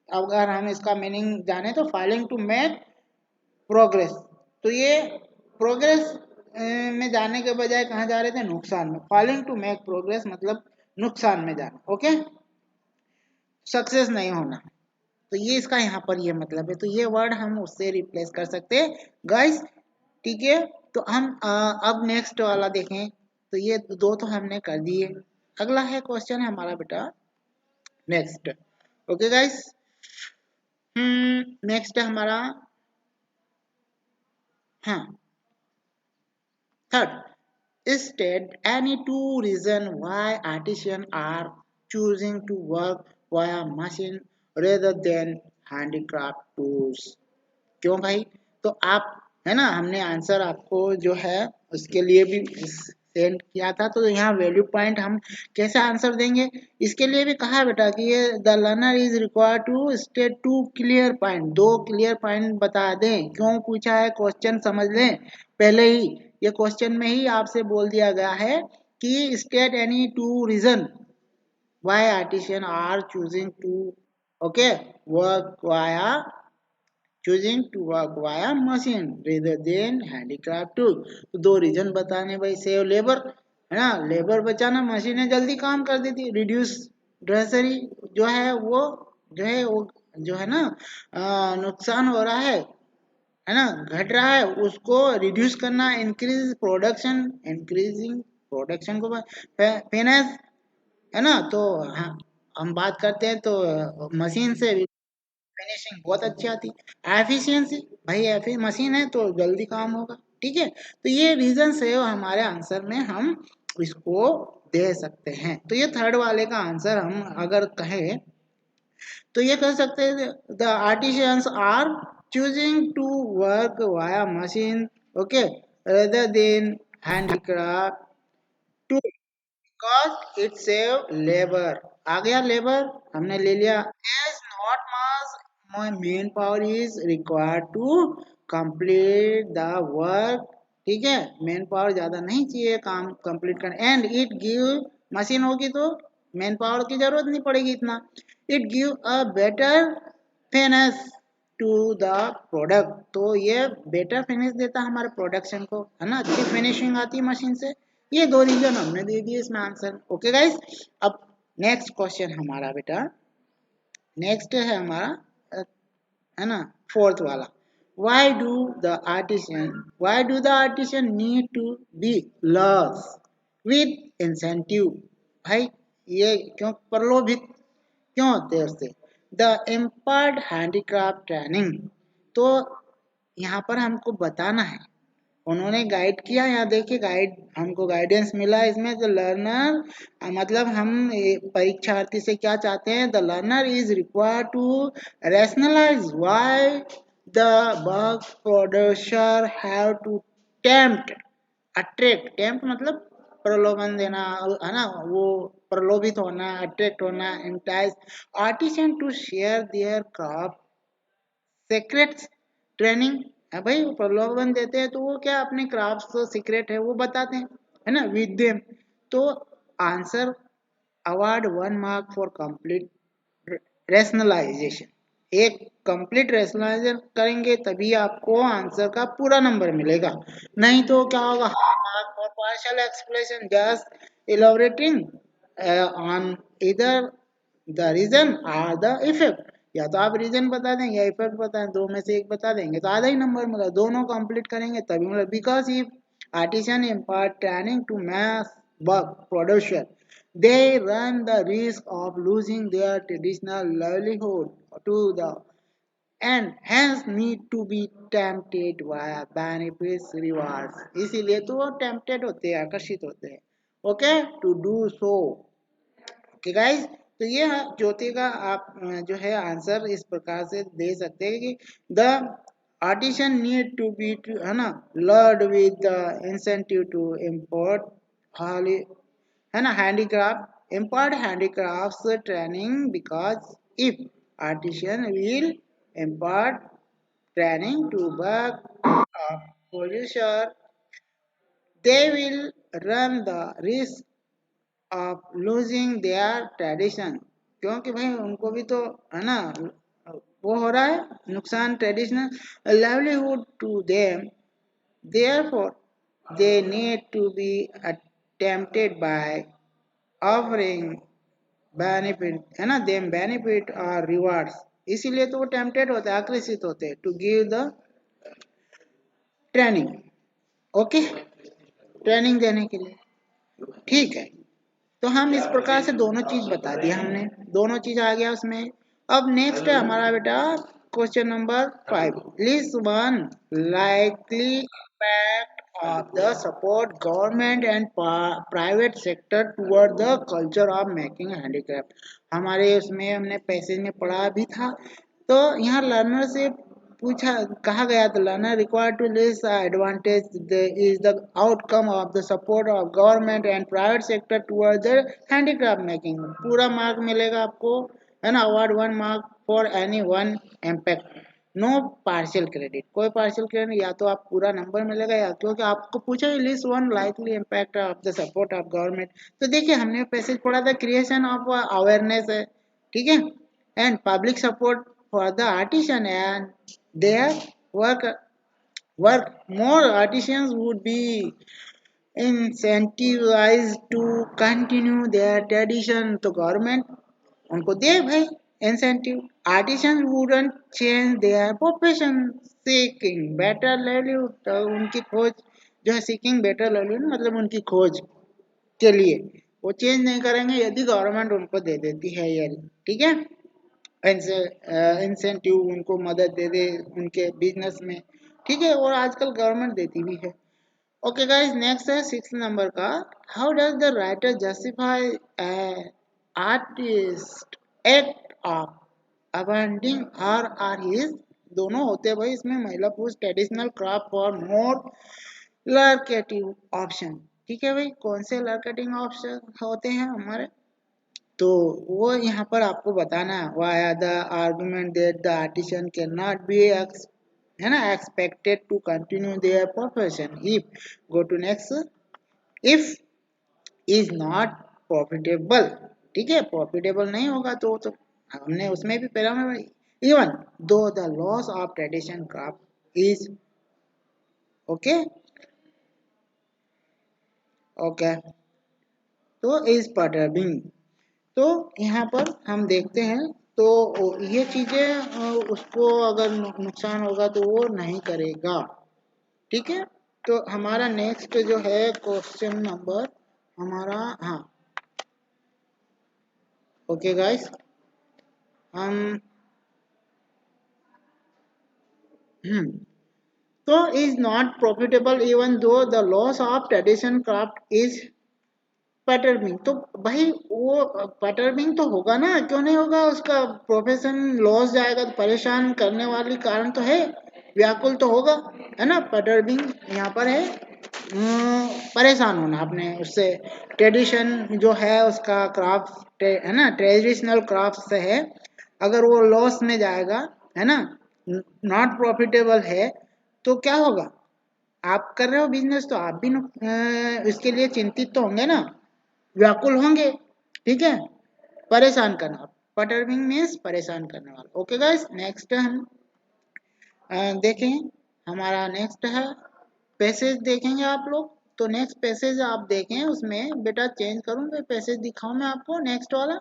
अगर हम इसका मीनिंग जाने तो फॉलिंग टू मेक प्रोग्रेस, तो ये प्रोग्रेस में जाने के बजाय कहाँ जा रहे थे, नुकसान में, फॉलिंग टू मेक प्रोग्रेस मतलब नुकसान में जाना ओके, सक्सेस नहीं होना, तो ये इसका यहाँ पर ये मतलब है, तो ये वर्ड हम उससे रिप्लेस कर सकते हैं गाइस, ठीक है। तो हम अब नेक्स्ट वाला देखें, तो ये दो तो हमने कर दिए, अगला है क्वेश्चन हमारा बेटा नेक्स्ट, ओके गाइस। नेक्स्ट है हमारा हाँ, third, state any two reasons why artisans are choosing to work via machine rather than handicraft tools. क्यों भाई? तो आप, है ना, हमने आंसर आपको जो है उसके लिए भी सेंड किया था, तो यहाँ वैल्यू पॉइंट हम कैसे आंसर देंगे, इसके लिए भी कहा बेटा कि ये the learner is required to state two clear point, दो क्लियर पॉइंट बता दें। क्यों पूछा है, क्वेश्चन समझ लें पहले ही, ये क्वेश्चन में ही आपसे बोल दिया गया है कि state any two reason why artisan are choosing to, okay, work via choosing to work via machine rather than handicraft tool। तो दो रीजन बताने भाई, सेव लेबर, है ना, लेबर बचाना, मशीनें जल्दी काम कर देती, रिड्यूस ड्रेसरी जो है वो जो है ना नुकसान हो रहा है ना, घट रहा है, उसको रिड्यूस करना, इंक्रीज प्रोडक्शन, इंक्रीजिंग प्रोडक्शन को फाइनेंस, है ना। तो हाँ, हम बात करते हैं तो मशीन से फिनिशिंग बहुत अच्छी आती है, एफिशिएंसी, भाई एफी मशीन है तो जल्दी काम होगा, ठीक है। तो ये रीजन है हमारे आंसर में, हम इसको दे सकते हैं। तो ये थर्ड वाले का आंसर हम अगर कहें तो ये कह सकते हैं, the artisans are choosing to work via machine, okay, rather than handicraft to, because it save labour. आ गया लेबर, हमने ले लिया, as not much my main power is required to complete the work, ठीक है, मेन पावर ज्यादा नहीं चाहिए काम कंप्लीट करने, एंड इट गिव, मशीन होगी तो मेन पावर की जरूरत नहीं पड़ेगी इतना, it give a better finish to the product, तो ये बेटर फिनिश देता है हमारे प्रोडक्शन को, है ना, अच्छी फिनिशिंग आती है मशीन से। ये दो रीजन हमने दे दिए इसमें आंसर, ओके गाइस। अब नेक्स्ट क्वेश्चन हमारा बेटा, नेक्स्ट है हमारा, है ना, फोर्थ वाला, why do the artisan need to be loves with incentive, भाई ये क्यों प्रलोभित क्यों होते हैं उससे, द एम्पायर्ड हैंडीक्राफ्ट ट्रेनिंग, तो यहाँ पर हमको बताना है, उन्होंने गाइड किया, यहाँ देखिए गाइड, हमको गाइडेंस मिला इसमें, द लर्नर, मतलब हम परीक्षार्थी से क्या चाहते हैं, the learner is required to rationalise why the work producer have to tempt, attract, tempt मतलब प्रलोभन देना, है ना, वो प्रलोभित होना, अट्रैक्ट होना, entice artisan to share their craft secrets training, है भाई, वो प्रलोभन देते हैं तो वो क्या अपने क्राफ्ट जो सीक्रेट है वो बताते हैं, है ना, विद देम। तो answer, award 1 mark for complete rationalisation, एक कंप्लीट रेशनलाइजेशन करेंगे तभी आपको आंसर का पूरा नंबर मिलेगा, नहीं तो क्या होगा, mark for partial explanation, just elaborating on इधर the reason or the effect, या तो आप रीजन बता दें या इफेक्ट बताएं, दो में से एक बता देंगे तो आधा ही नंबर मिला, दोनों कंप्लीट करेंगे तभी मिला, because if artisan impart training to math work producer, they run the risk of losing their traditional livelihood to the and hence need to be tempted via benefits rewards, इसीलिए तो वो tempted होते हैं, आकर्षित होते हैं, okay, to do so, okay guys. तो ये ज्योति का आप जो है आंसर इस प्रकार से दे सकते हैं कि the artisan need to be, है ना, lured with the incentive to import, है ना, handicraft, impart handicrafts training, because if artisan will impart training to work of producer, they will run the risk of losing their tradition, क्योंकि भाई उनको भी तो, है ना, वो हो रहा है नुकसान, traditional livelihood to them, therefore they need to be tempted by offering benefit, है ना, देम बेनिफिट और रिवार्ड्स, इसीलिए तो वो टेम्पटेड होते हैं, आकर्षित होते हैं, to give the training, okay, training देने के लिए, ठीक है। तो हम इस प्रकार से दोनों चीज बता दिया हमने, दोनों चीज आ गया उसमें। अब नेक्स्ट है हमारा बेटा question number 5. List one likely impact of the support government and private sector toward the culture of making handicraft. हमारे उसमें हमने पैसेज में पढ़ा भी था, तो यहाँ लर्नर से पूछा कहा गया था learner required to list advantage is the outcome of the support of government and private sector toward the handicraft making. पूरा मार्क मिलेगा आपको, है ना. Award 1 mark for any one impact. No partial credit, कोई पार्शियल क्रेडिट, या तो आप पूरा नंबर मिलेगा या क्योंकि आपको पूछा है list one likely impact of the support of government. तो देखिए हमने पैसेज पढ़ा था क्रिएशन ऑफ अवेयरनेस है, ठीक है, and public support for the artisan and their work more artisans would be incentivized to continue their tradition. तो government उनको दे भाई incentive. Artisan wouldn't change their profession seeking better livelihood. तो उनकी खोज जो है सीकिंग बेटर लाइवलीहुड मतलब उनकी खोज के लिए वो चेंज नहीं करेंगे यदि गवर्नमेंट उनको दे देती है ये, ठीक है, इंसेंटिव उनको मदद दे दे उनके बिजनेस में, ठीक है, और आजकल गवर्नमेंट देती भी है. ओके गाइस, नेक्स्ट है 6 नंबर का. How does the writer justify artist act of abandoning her or his. दोनों होते हैं भाई इसमें, महिला पुरुष, traditional craft for more lucrative option. ठीक है भाई, कौन से लर्केटिंग ऑप्शन होते हैं हमारे, तो वो यहाँ पर आपको बताना है. Why are the argument that the artisan can not be है ना expected to continue their profession if go to next if is not profitable. ठीक है, प्रॉफिटेबल नहीं होगा तो हमने उसमें भी पहला में even though the loss of tradition craft is okay okay तो इज पर्टर्बिंग. तो यहाँ पर हम देखते हैं तो ये चीजें उसको अगर नुकसान होगा तो वो नहीं करेगा. ठीक है, तो हमारा नेक्स्ट जो है क्वेश्चन नंबर हमारा, हाँ ओके गाइस, हम तो is not profitable even though the loss of tradition craft is patterning. तो भाई वो पैटर्निंग तो होगा ना, क्यों नहीं होगा, उसका प्रोफेशन लॉस जाएगा तो परेशान करने वाली कारण तो है, व्याकुल तो होगा, है ना. पैटर्निंग यहाँ पर है परेशान होना अपने उससे, ट्रेडिशन जो है उसका क्राफ्ट है ना, ट्रेडिशनल क्राफ्ट से है, अगर वो लॉस में जाएगा, है ना, नॉट प्रॉफिटेबल है, तो क्या होगा, आप कर रहे हो बिजनेस तो आप भी इसके लिए चिंतित तो होंगे ना, व्याकुल होंगे. ठीक है, परेशान करना, परटर्बिंग मीन्स परेशान करने वाला. ओके गाइस, नेक्स्ट हम देखें, हमारा नेक्स्ट है पैसेज देखेंगे आप लोग. तो नेक्स्ट पैसेज आप देखें, उसमें बेटा चेंज करूंगा पैसेज दिखाऊं मैं आपको नेक्स्ट वाला.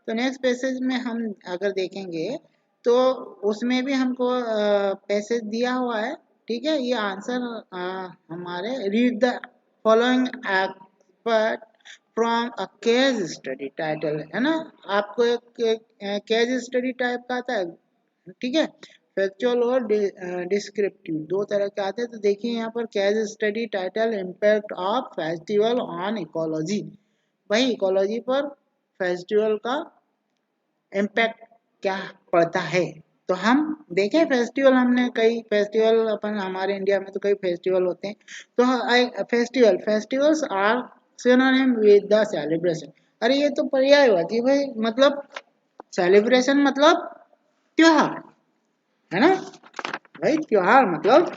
तो नेक्स्ट पैसेज में हम अगर देखेंगे तो उसमें भी हमको पैसेज दिया हुआ है. ठीक है, ये आंसर हमारे read the following expert from a case study title, है ना. आपको एक केस स्टडी टाइप का आता है, ठीक है, फैक्चुअल और डिस्क्रिप्टिव दो तरह के आते हैं. तो देखिए यहाँ पर case study title impact of festival on ecology. भाई इकोलॉजी पर फेस्टिवल का इम्पैक्ट क्या पड़ता है. तो हम देखें फेस्टिवल, हमने कई फेस्टिवल अपन हमारे इंडिया में तो कई फेस्टिवल होते हैं. तो festivals are synonym with the celebration. अरे ये तो पर्यायवाची भाई, मतलब सेलिब्रेशन मतलब त्योहार, है ना भाई, त्योहार मतलब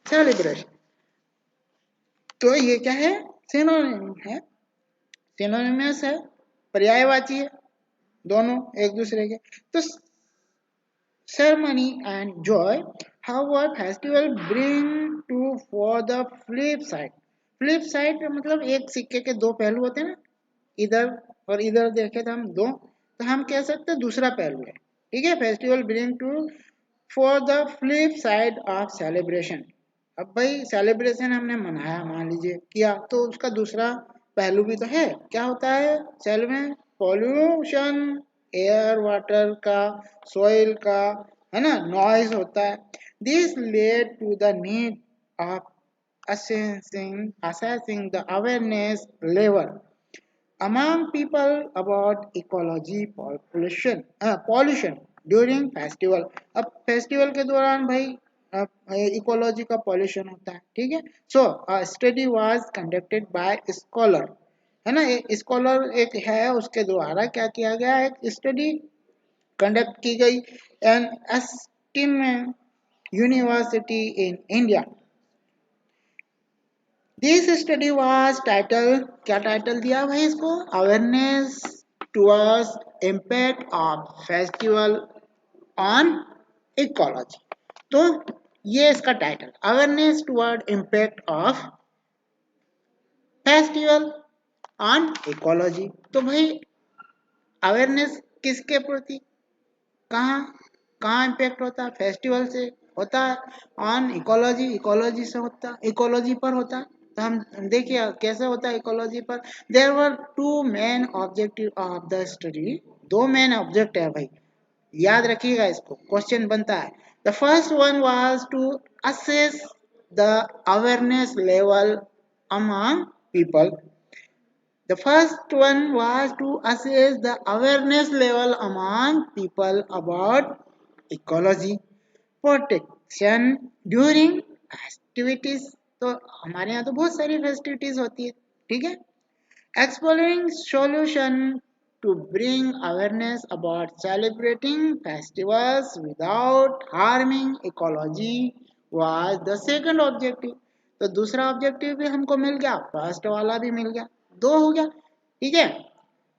सेलिब्रेशन. तो ये क्या है, सिनोनिम है, सिनोनिमस है, पर्यायवाची है, दोनों एक दूसरे के. तो ceremony and joy, however festival bring to for the flip side. flip side मतलब एक सिक्के के दो पहलू होते हैं ना, इधर और इधर देखे तो हम दो, तो हम कह सकते हैं दूसरा पहलू है. ठीक है, festival bring to fore the flip side of celebration. अब भाई सेलिब्रेशन हमने मनाया मान लीजिए किया, तो उसका दूसरा पहलू भी तो है. क्या होता है सेल में, पॉल्यूशन, एयर वाटर का, सॉइल का, है ना, नॉइज होता है। This led to the need of assessing the awareness level among people about ecology pollution during festival। अब फेस्टिवल के दौरान भाई इकोलॉजी का पॉल्यूशन होता है, ठीक है। So study was conducted by scholar, है ना, एक स्कॉलर एक है, उसके द्वारा क्या किया गया, एक स्टडी कंडक्ट की गई। An esteem university in India. This study was title, क्या टाइटल दिया भाई इसको, awareness towards impact of festival on ecology. तो ये इसका title, awareness toward impact of festival on ecology. तो भाई अवेयरनेस किसके प्रति, कहाँ कहाँ इम्पैक्ट होता है, फेस्टिवल से होता है, ऑन इकोलॉजी, इकोलॉजी से होता है, इकोलॉजी पर होता है। तो हम देखिए कैसे होता है इकोलॉजी पर। There were two main objective of the study, दो मेन ऑब्जेक्ट है भाई, याद रखिएगा इसको, क्वेश्चन बनता है। The first one was to assess the awareness level among people. The first one was to assess the awareness level among people about ecology protection during festivities। तो हमारे यहाँ तो बहुत सारी फेस्टिविटीज होती है, ठीक है। Exploring solution to bring awareness about celebrating festivals without harming ecology was the second objective। तो दूसरा ऑब्जेक्टिव भी हमको मिल गया, फर्स्ट वाला भी मिल गया, दो हो गया, ठीक है।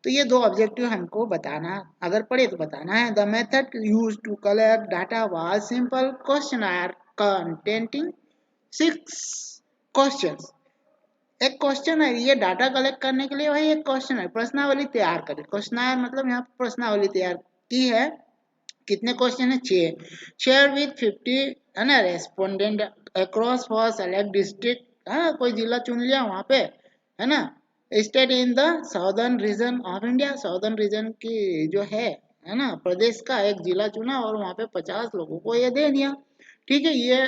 तो ये दो ऑब्जेक्टिव हमको बताना, अगर पढ़े तो बताना है। The method use to collect data was simple questionnaire containing 6 questions. एक क्वेश्चन है, ये डाटा कलेक्ट करने के लिए भाई एक क्वेश्चन है, प्रश्नावली तैयार करें। क्वेश्चन मतलब यहाँ प्रश्नावली तैयार की है। कितने क्वेश्चन है, 6। शेयर विथ 50, है ना, respondent across for select district, है कोई जिला चुन लिया वहां पे, है ना, state in the southern region of India, southern region की जो है ना, प्रदेश का एक जिला चुना और वहां पे 50 लोगों को ये दे दिया, ठीक है। ये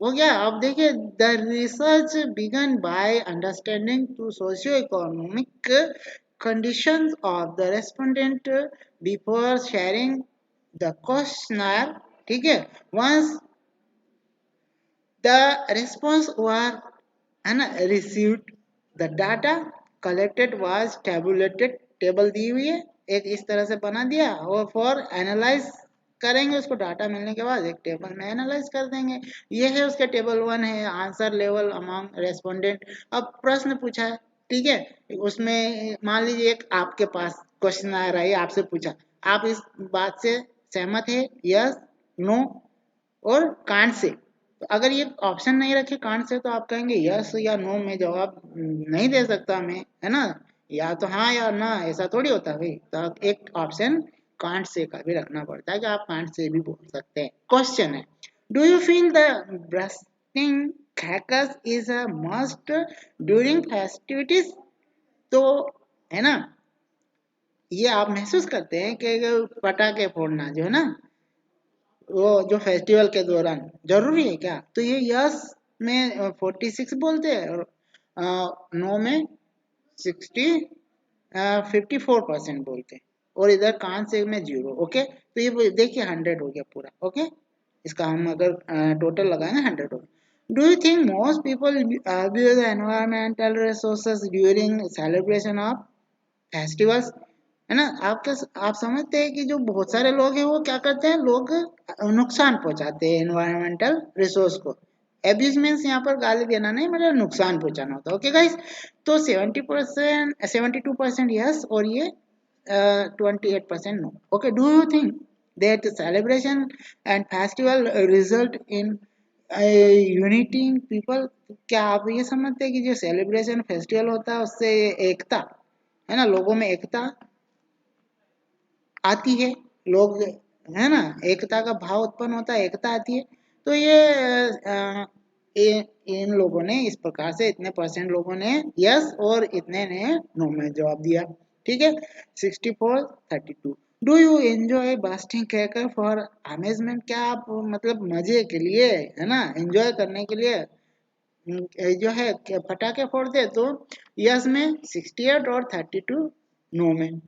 हो गया। अब देखिए, the research began by understanding to socio economic conditions of the respondent before sharing the questionnaire, ठीक है। once the response were, है ना, received, the data collected was tabulated, table दी हुई है एक इस तरह से बना दिया, और फॉर एनालाइज करेंगे उसको, डाटा मिलने के बाद एक टेबल में एनालाइज कर देंगे। ये है उसके टेबल 1 है, आंसर लेवल अमंग रेस्पोंडेंट। अब प्रश्न पूछा है, ठीक है, उसमें मान लीजिए एक आपके पास क्वेश्चन आ रहा है, आपसे पूछा, आप इस बात से सहमत है, यस, नो और कांट से। तो अगर ये ऑप्शन नहीं रखे कांट से, तो आप कहेंगे यस या नो में जवाब नहीं दे सकता मैं, है ना, या तो हाँ या ना, ऐसा थोड़ी होता है भाई। तो एक ऑप्शन कांट से का भी रखना पड़ता है कि आप कांट से भी बोल सकते हैं। क्वेश्चन है, do you feel the bursting crackers is a must during festivities. तो है ना, ये आप महसूस करते हैं कि पटाखे फोड़ना जो है ना, वो जो फेस्टिवल के दौरान जरूरी है क्या। तो ये यस में 46 बोलते हैं और नो में 54% बोलते हैं, और इधर कान से में 0। ओके, तो ये देखिए 100 हो गया पूरा। ओके, इसका हम अगर टोटल लगाएंगे 100 हो गया। Do you think most people abuse environmental resources during celebration of festivals, है ना। आप समझते हैं कि जो बहुत सारे लोग हैं वो क्या करते हैं, लोग नुकसान पहुंचाते हैं एनवायरमेंटल रिसोर्स को। एब्यूज मीन्स यहाँ पर गाली देना नहीं, मतलब नुकसान पहुंचाना होता है। ओके गाइस, तो 70%, 72% यस, और ये 28% no. Okay, do you think that celebration and festival result in uniting people. क्या आप ये समझते हैं कि जो सेलिब्रेशन फेस्टिवल होता है उससे एकता, है ना, लोगों में एकता आती है, लोग, है ना, एकता का भाव उत्पन्न होता है, एकता आती है। तो इन लोगों ने इस प्रकार से, इतने परसेंट लोगों ने यस और इतने ने नो में जवाब दिया, ठीक है। 64-32। Do you enjoy basting cracker for amazement? क्या आप मतलब मजे के लिए, है ना, एंजॉय करने के लिए जो है पटाखे फोड़ते? तो यस में 68 और 32 नो में,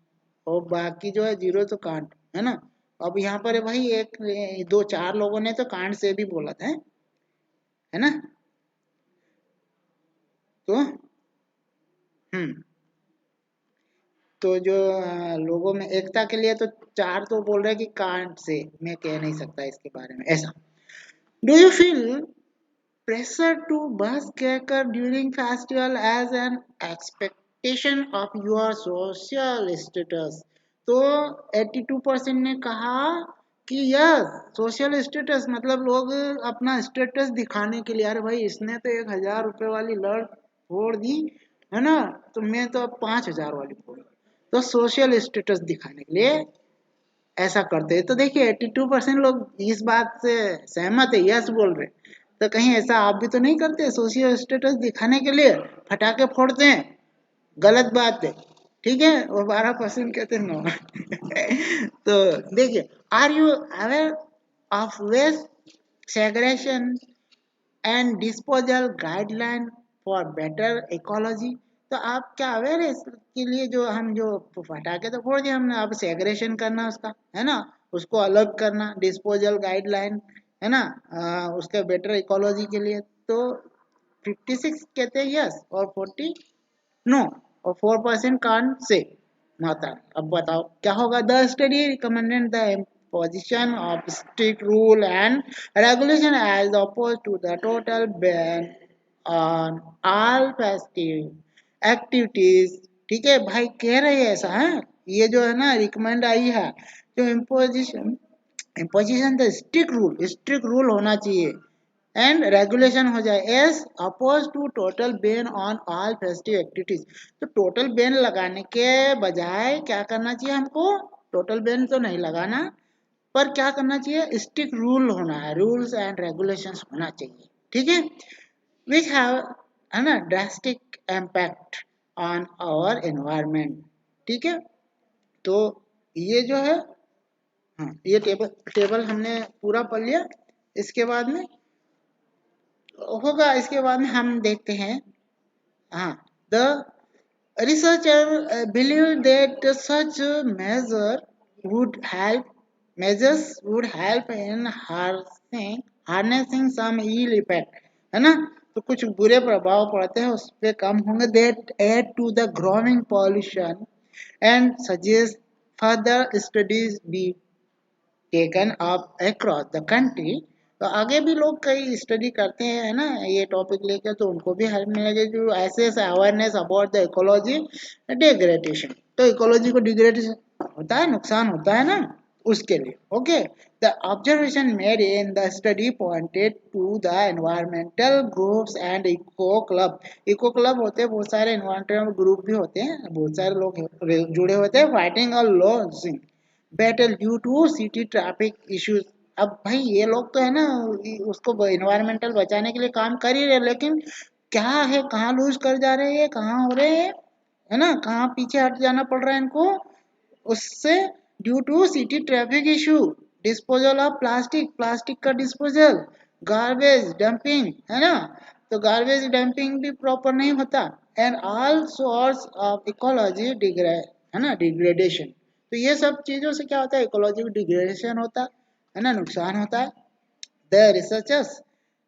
और बाकी जो है जीरो तो कांट, है ना। अब यहाँ पर है भाई एक दो चार लोगों ने तो कांट से भी बोला था, है ना। तो हम्म तो जो लोगों में एकता के लिए तो चार तो बोल रहे हैं कि कांट से, मैं कह नहीं सकता इसके बारे में ऐसा। Do you feel pressure to burst cracker during festival as an expectation of your social status? तो 82% ने कहा कि यस, सोशल स्टेटस मतलब लोग अपना स्टेटस दिखाने के लिए, अरे भाई इसने तो 1,000 रुपए वाली लड़ फोड़ दी, है ना, तो मैं तो अब 5,000 वाली फोड़, तो सोशल स्टेटस दिखाने के लिए ऐसा करते हैं। तो देखिए 82% लोग इस बात से सहमत है, यस बोल रहे। तो कहीं ऐसा आप भी तो नहीं करते, सोशल स्टेटस दिखाने के लिए फटाके फोड़ते हैं? गलत बात है, ठीक है। और 12% कहते हैं नो। तो देखिए, are you aware of waste segregation and disposal guideline for better ecology? तो आप क्या अवेयर है इसके लिए, जो हम जो फटाके तो फोड़ दिए हमने, अब सेग्रेगेशन करना उसका, है ना, उसको अलग करना, डिस्पोजल गाइडलाइन, है ना, उसके बेटर इकोलॉजी के लिए। तो 56 कहते हैं यस और 40 नो, और 4% कान से माता। अब बताओ क्या होगा? The study recommended the imposition of strict rule and regulation as opposed to the total ban on all festive activities। ठीक है भाई, कह रहे हैं ऐसा है, ये जो है ना रिकमेंड आई है, जो imposition imposition the strict rule होना चाहिए एंड रेगुलेशन हो जाए as opposed to total ban on all festive activities. तो टोटल बैन लगाने के बजाय क्या करना चाहिए हमको? टोटल बैन तो नहीं लगाना, पर क्या करना चाहिए? स्ट्रिक्ट रूल होना है, रूल्स एंड रेगुलेशंस होना चाहिए, ठीक है, विच हैव, है ना, drastic impact on our environment. ठीक है, तो ये जो है, हाँ, ये टेबल टेबल हमने पूरा पढ़ लिया। इसके बाद में होगा, इसके बाद में हम देखते हैं, हाँ, the researcher believe that such measures would help in harnessing some ill effect, है ना, तो कुछ बुरे प्रभाव पड़ते हैं उस पे कम होंगे, that add to the growing pollution and suggest further studies be taken up across the country. तो आगे भी लोग कई स्टडी करते हैं, है ना, ये टॉपिक लेकर, तो उनको भी हेल्प मिलेगी, जो ऐसे ऐसे awareness about the ecology degradation. तो इकोलॉजी को डिग्रेडेशन होता है, नुकसान होता है ना, उसके लिए। Okay, the observation made in the study pointed to the environmental groups and eco club होते हैं बहुत सारे, एनवायरमेंटल ग्रुप भी होते हैं, बहुत सारे लोग जुड़े होते हैं, fighting a losing battle due to city traffic issues. अब भाई ये लोग तो है ना उसको इन्वायरमेंटल बचाने के लिए काम कर ही रहे, लेकिन क्या है, कहाँ लूज कर जा रहे हैं, कहाँ हो रहे हैं, है ना, कहाँ पीछे हट जाना पड़ रहा है इनको उससे, due to city traffic issue, disposal of plastic का डिस्पोजल, गार्बेज डंपिंग, है ना, तो गार्बेज डंपिंग भी प्रॉपर नहीं होता, and all source of ecology है ना, डिग्रेडेशन। तो ये सब चीजों से क्या होता है? इकोलॉजी डिग्रेडेशन होता है ना, नुकसान होता है। The researchers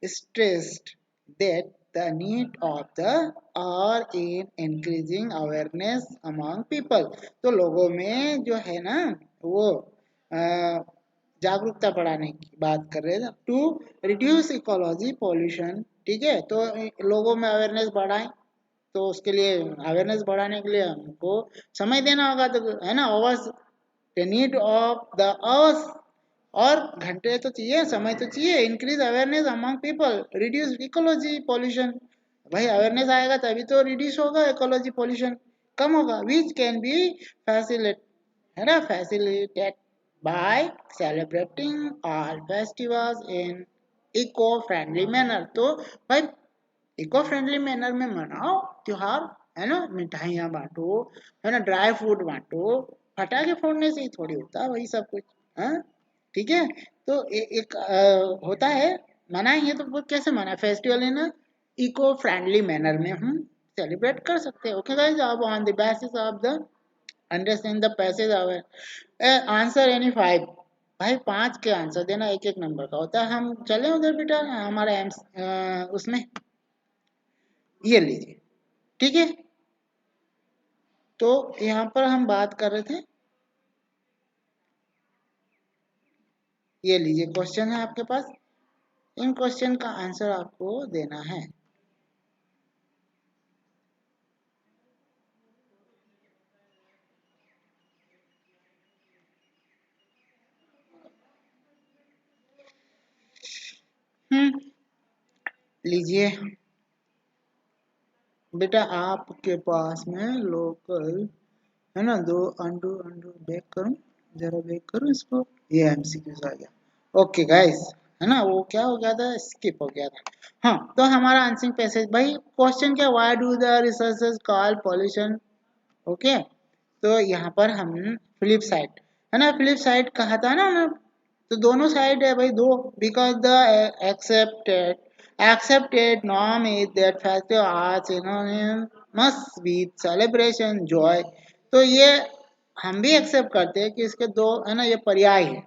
stressed that the need of the hour in increasing awareness among people। तो लोगों में जो है ना वो जागरूकता बढ़ाने की बात कर रहे हैं, टू रिड्यूस इकोलॉजी पॉल्यूशन। ठीक है, तो लोगों में अवेयरनेस बढ़ाएं, तो उसके लिए अवेयरनेस बढ़ाने के लिए हमको समय देना होगा, तो है ना, hours, the need of the hours, और घंटे तो चाहिए, समय तो चाहिए, increase awareness among people, reduce ecology pollution. भाई अवेयरनेस आएगा तभी तो रिड्यूस होगा इकोलॉजी पॉल्यूशन, कम होगा, विच कैन बी फैसिलिट, है ना, facilitate by celebrating all festivals in eco friendly manner. तो भाई इको फ्रेंडली मैनर में मनाओ त्योहार, है ना, मिठाइयाँ बांटो, है ना, ड्राई फ्रूट बांटो, पटाखे फोड़ने से ही थोड़ी होता है वही सब कुछ। हाँ ठीक है। तो एक होता है, मनाएंगे तो वो कैसे मना, festival in eco friendly manner में हम सेलिब्रेट कर सकते हैं। ओके गाइस, अब on the basis of the understand the passage answer any five. भाई 5 के आंसर देना, एक एक नंबर का होता है। हम चले उधर बेटा हमारे उसमें, ये लीजिए ठीक है। तो यहाँ पर हम बात कर रहे थे, ये लीजिए क्वेश्चन है आपके पास, इन क्वेश्चन का आंसर आपको देना है। लीजिए बेटा, आपके पास में लोकल है ना, दो अंडू अंडू बैक करूं, जरा बैक करूं इसको, ये एमसीक्यूज आ गया। ओके गाइस, है ना, वो क्या हो गया था, स्किप हो गया था। हाँ, तो हमारा आंसरिंग पैसेज भाई, क्वेश्चन क्या, why do the researchers call pollution. Okay, तो यहाँ पर हम फ्लिप साइड, है ना, फ्लिप साइड कहा था ना हमने, तो दोनों साइड है भाई दो, because the accepted norm is that festival are synonymous with celebration joy। तो ये हम भी एक्सेप्ट करते हैं कि इसके दो है ना, ये पर्याय है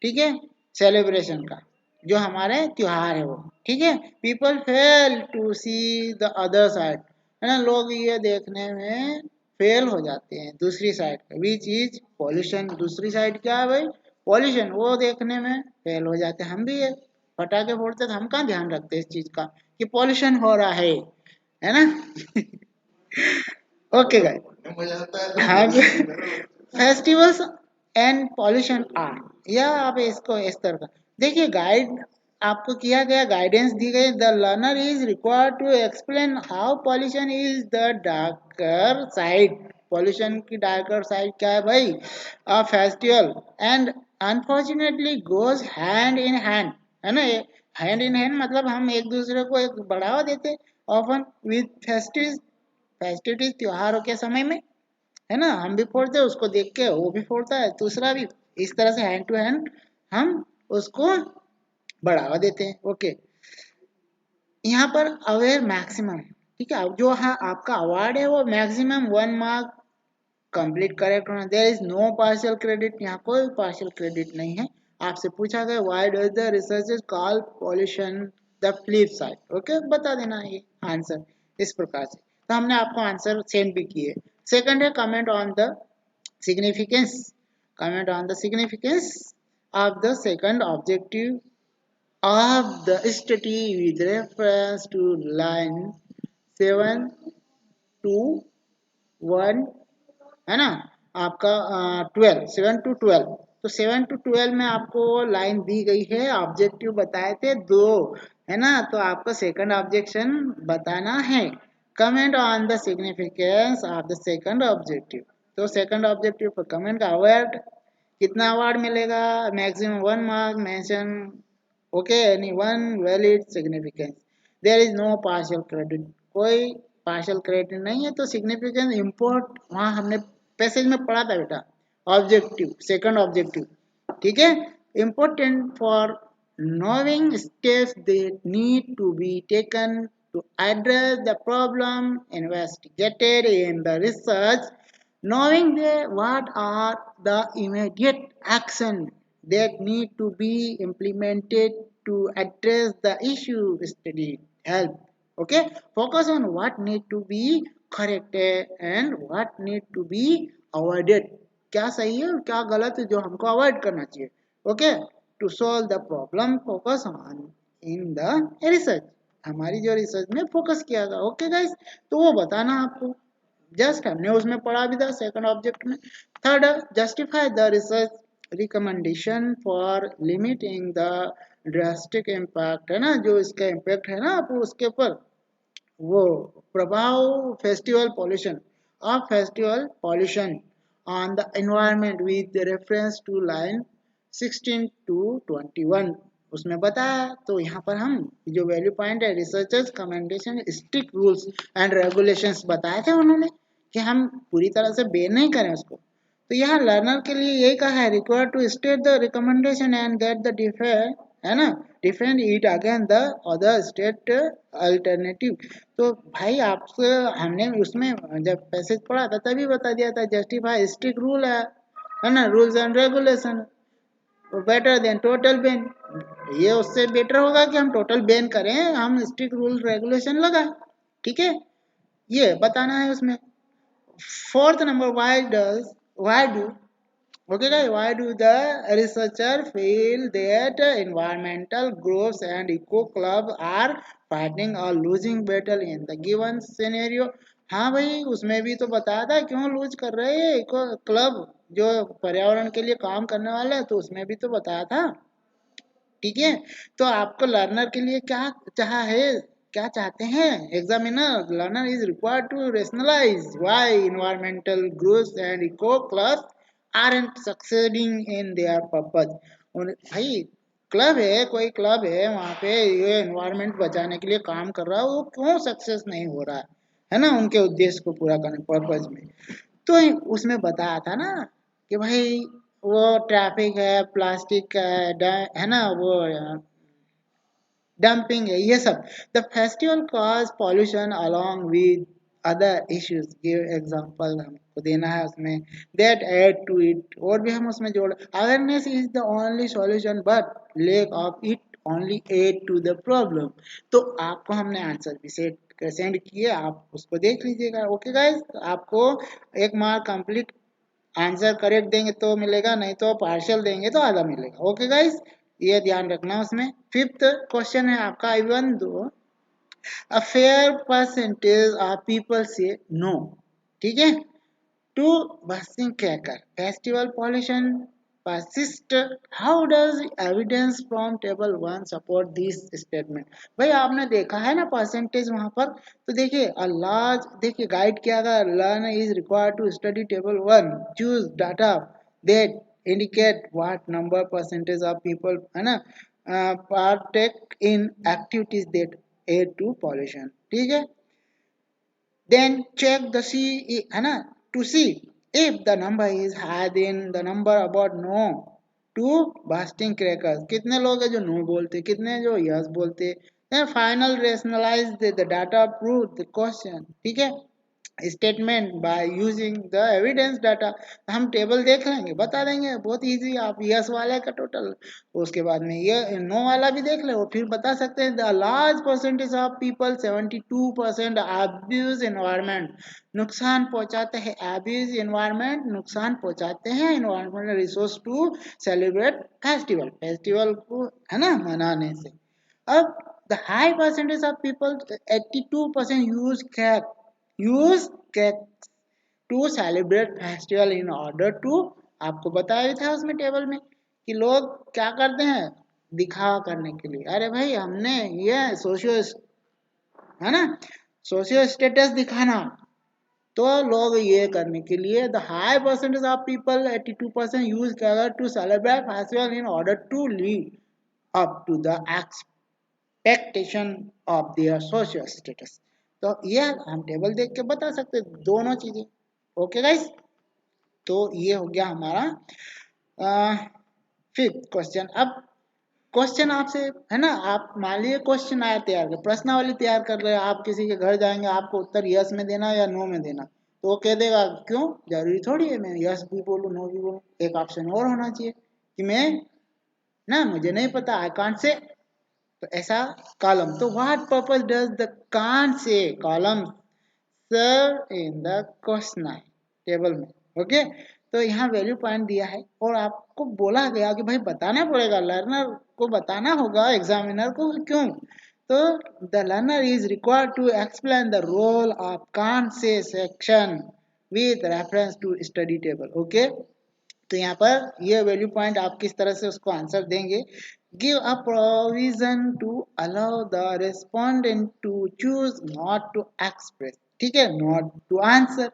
ठीक है, सेलिब्रेशन का, जो हमारे त्योहार है वो ठीक है। People fail to see the other side, है ना, लोग ये देखने में फेल हो जाते हैं दूसरी साइड का, विच इज पॉल्यूशन। दूसरी साइड क्या है भाई, पॉल्यूशन, वो देखने में फेल हो जाते हैं। हम भी ये पटाखे फोड़ते तो हम कहाँ ध्यान रखते हैं इस चीज का कि पॉल्यूशन हो रहा है ना। ओके गाइस, हाँ फेस्टिवल्स एंड पॉल्यूशन आर, या आप इसको इस तरह का देखिए, गाइड आपको किया गया, गाइडेंस दी गई, the learner is required to explain how pollution is the darker side. Pollution की डार्कर साइड क्या है भाई, a festival and unfortunately goes hand in hand, है ना, हैंड इन हैंड मतलब हम एक दूसरे को एक बढ़ावा देते ऑफन विद फेस्टिविटीज, त्योहारों के समय में, है ना, हम भी फोड़ते हैं, उसको देख के वो भी फोड़ता है, दूसरा भी, इस तरह से हैंड टू हैंड हम उसको बढ़ावा देते हैं। ओके, यहाँ पर अवेयर मैक्सिमम, ठीक है, अब जो हाँ आपका अवार्ड है वो मैक्सिमम 1 मार्क कंप्लीट करेक्ट होना, there is no partial credit, यहाँ कोई पार्शियल क्रेडिट नहीं है। आपसे पूछा गया why does the researchers call pollution the flip side, okay बता देना ये आंसर इस प्रकार से। तो हमने आपको आंसर सेंड भी किए। सेकंड है comment on the significance, comment on the significance of the second objective of the study with reference to line 7 to 1, है ना, आपका 12, 7 to 12, तो 7 to 12 में आपको लाइन दी गई है, ऑब्जेक्टिव बताए थे दो, है ना, तो आपको सेकंड ऑब्जेक्शन बताना है। Comment on the significance of the second objective, तो सेकंड ऑब्जेक्टिव पर कमेंट का अवार्ड, कितना अवार्ड मिलेगा, maximum 1 mark mention, okay, any one valid significance, there is no partial credit, कोई पार्शियल क्रेडिट नहीं है। तो सिग्निफिकेंस इंपोर्ट वहां हमने पैसेज में पढ़ा था बेटा, ऑब्जेक्टिव, सेकंड ऑब्जेक्टिव ठीक है, important for knowing steps that need to be taken to address the problem investigated in the research, knowing what are the immediate action that need to be implemented to address the issue studied help, okay, focus on what need to be corrected and what need to be avoided, क्या सही है और क्या गलत है जो हमको avoid करना चाहिए। Okay, to solve the problem focus on in the research, हमारी जो रिसर्च में फोकस किया गया। ओके गाइस, तो वो बताना आपको, जस्ट हमने उसमें पढ़ा भी था सेकंड ऑब्जेक्ट में। Third, justify the research recommendation for limiting the drastic impact, है ना, जो इसका इम्पैक्ट है ना आप उसके ऊपर, वो प्रभाव festival pollution of festival pollution on the environment with reference to line 16 to 21 उसमें बताया। तो यहाँ पर हम जो वैल्यू पॉइंट है, researchers commendation strict rules and regulations बताए थे उन्होंने कि हम पूरी तरह से बैन नहीं करें उसको, तो यहाँ लर्नर के लिए यही कहा है, require to state the recommendation and that the defend, है ना, defend it against the other state alternative. तो भाई आपसे हमने उसमें जब पैसेज पढ़ा था तभी बता दिया था, जस्टिफाई स्ट्रिक्ट रूल है ना, rules and regulation better than total ban. ये उससे बेटर होगा कि हम टोटल बैन करें, हम स्ट्रिक्ट रूल रेगुलेशन लगाएं, ठीक है, ये बताना है उसमें। Fourth number, why do okay guys, why do the researcher feel that environmental groups and eco club are fighting or losing battle in the given scenario? हाँ भाई, उसमें भी तो बताया था क्यों लूज कर रहे हैं इको क्लब, जो पर्यावरण के लिए काम करने वाले हैं, तो उसमें भी तो बताया था, ठीक है। तो आपको लर्नर के लिए क्या चाहा है, क्या चाहते हैं examiner, learner is required to rationalise why environmental groups and eco clubs aren't succeeding in their purpose. और भाई क्लब है, कोई क्लब है वहां पे ये एनवायरमेंट बचाने के लिए काम कर रहा है, वो क्यों सक्सेस नहीं हो रहा है ना, उनके उद्देश्य को पूरा करने पर्पज में। तो उसमें बताया था ना कि भाई वो ट्रैफिक है, प्लास्टिक का है, है ना, वो डंपिंग है, ये सब। The festival cause pollution along with other issues, give example हमको देना है उसमें, दैट ऐड टू इट, और भी हम उसमें जोड़, awareness is the only solution but lack of it only add to the problem. तो आपको हमने आंसर भी सेंड किए, आप उसको देख लीजिएगा। ओके गाइस, आपको एक मार्क कंप्लीट, आंसर करेक्ट देंगे तो मिलेगा, नहीं तो पार्शियल देंगे तो आधा मिलेगा। ओके गाइस, ये ध्यान रखना उसमें। फिफ्थ क्वेश्चन है आपका, even though a fair percentage of people say no, ठीक है, to busting cracker festival pollution persist, how does evidence from table 1 support this statement? भाई आपने देखा है ना परसेंटेज वहां पर, तो देखिए लार्ज, देखिए गाइड किया गया, learn is required to study table 1, choose data that indicate what number percentage of people है ना partake in activities that aid to pollution, ठीक है। then check the C है ना, to see if the number is higher than the number about no to bursting crackers, कितने लोग हैं जो नो बोलते, कितने जो यस बोलते। then final rationalize the data, prove the question, ठीक है, statement by using the evidence data. हम टेबल देख लेंगे, बता देंगे, बहुत इजी। आप यस वाले का टोटल, उसके बाद में ये नो वाला भी देख ले, और फिर बता सकते हैं the large percentage of people 72% abuse environment, नुकसान पहुंचाते हैं, अब्यूज एनवायरमेंट नुकसान पहुंचाते हैं environmental resource to celebrate festival, festival को है ना मनाने से। अब the high percentage of people 82% use cakes to celebrate festival in order to, आपको बताया था उसमें टेबल में कि लोग क्या करते हैं दिखावा करने के लिए, अरे भाई हमने ये सोशियो है ना, सोशियो स्टेटस दिखाना, तो लोग ये करने के लिए the high percentage of people 82% use cager to celebrate festival in order to live up to the expectation of their social status. तो ये हम टेबल देख के बता सकते दोनों चीजें। ओके गाइस, तो ये हो गया हमारा फिफ्थ क्वेश्चन। अब क्वेश्चन आपसे है ना, आप मान लीजिए क्वेश्चन आया तैयार कर, प्रश्नावली तैयार कर रहे हैं, आप किसी के घर जाएंगे, आपको उत्तर यस में देना या नो में देना, तो वो कह देगा क्यों, जरूरी थोड़ी है मैं यस भी बोलूं नो भी बोलूं, एक ऑप्शन और होना चाहिए कि मैं ना मुझे नहीं पता, आई कांट से, तो ऐसा कॉलम। तो what purpose does the can't say column serve in the question table में। ओके, तो यहाँ वैल्यू पॉइंट दिया है और आपको बोला गया कि भाई बताना पड़ेगा, लर्नर को बताना होगा एग्जामिनर को क्यों। तो the learner is required to explain the role of can't say section with reference to study table. Okay, तो यहाँ पर ये वैल्यू पॉइंट आप किस तरह से उसको आंसर देंगे, give a provision to allow the respondent to choose not to express, ठीक है, not to answer,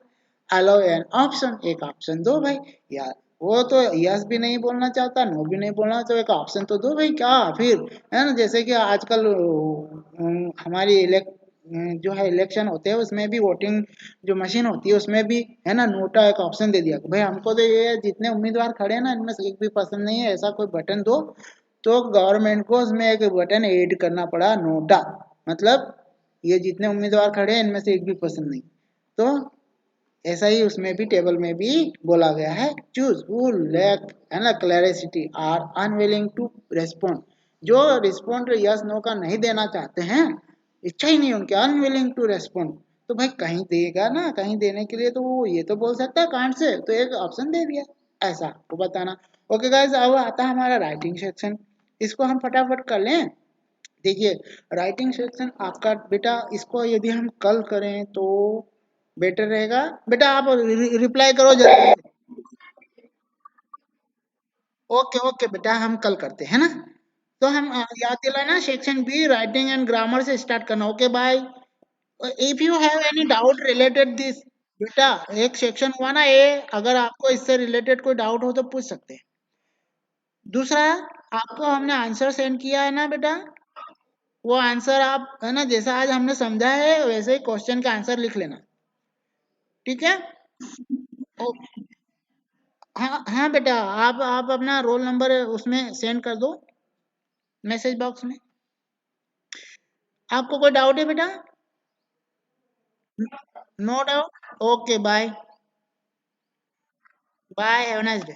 allow an option, एक ऑप्शन दो भाई यार, वो तो यस भी नहीं बोलना चाहता, नो भी नहीं बोलना चाहता, एक ऑप्शन तो दो भाई, क्या फिर है ना, जैसे कि आजकल हमारी जो है इलेक्शन होते हैं उसमें भी वोटिंग जो मशीन होती है उसमें भी है ना नोटा एक ऑप्शन दे दिया भाई हमको तो ये जितने उम्मीदवार खड़े हैं ना इनमें से एक भी पसंद नहीं है ऐसा कोई बटन दो। तो गवर्नमेंट को उसमें एक बटन ऐड करना पड़ा नोटा, मतलब ये जितने उम्मीदवार खड़े हैं इनमें से एक भी पसंद नहीं। तो ऐसा ही उसमें भी टेबल में भी बोला गया है चूज हु लैक है ना क्लैरिसिटी आर अनविलिंग टू रेस्पॉन्ड, जो रिस्पॉन्ड यस नो का नहीं देना चाहते हैं, इच्छा ही नहीं उनकी, अनविलिंग टू रेस्पॉन्ड। तो भाई कहीं देगा ना, कहीं देने के लिए तो वो ये तो बोल सकता है कांट से, तो एक ऑप्शन दे दिया, ऐसा आपको बताना। ओके गाइस, अब आता है हमारा राइटिंग सेक्शन, इसको हम फटाफट कर लें। देखिए राइटिंग सेक्शन आपका बेटा, इसको यदि हम कल करें तो बेटर रहेगा। बेटा आप रिप्लाई करो जल्दी। ओके ओके बेटा हम कल करते हैं ना। तो हम याद दिलाना section B writing and grammar से स्टार्ट करना। Okay bye. If you have any doubt related this, बेटा एक सेक्शन हुआ ना ए, अगर आपको इससे रिलेटेड कोई डाउट हो तो पूछ सकते हैं। दूसरा, आपको हमने आंसर सेंड किया है ना बेटा, वो आंसर आप है ना जैसा आज हमने समझा है वैसे ही क्वेश्चन का आंसर लिख लेना, ठीक है। ओ, हाँ हाँ बेटा, आप अपना रोल नंबर उसमें सेंड कर दो मैसेज बॉक्स में। आपको कोई डाउट है बेटा? No doubt. Okay bye. Bye, have a nice day.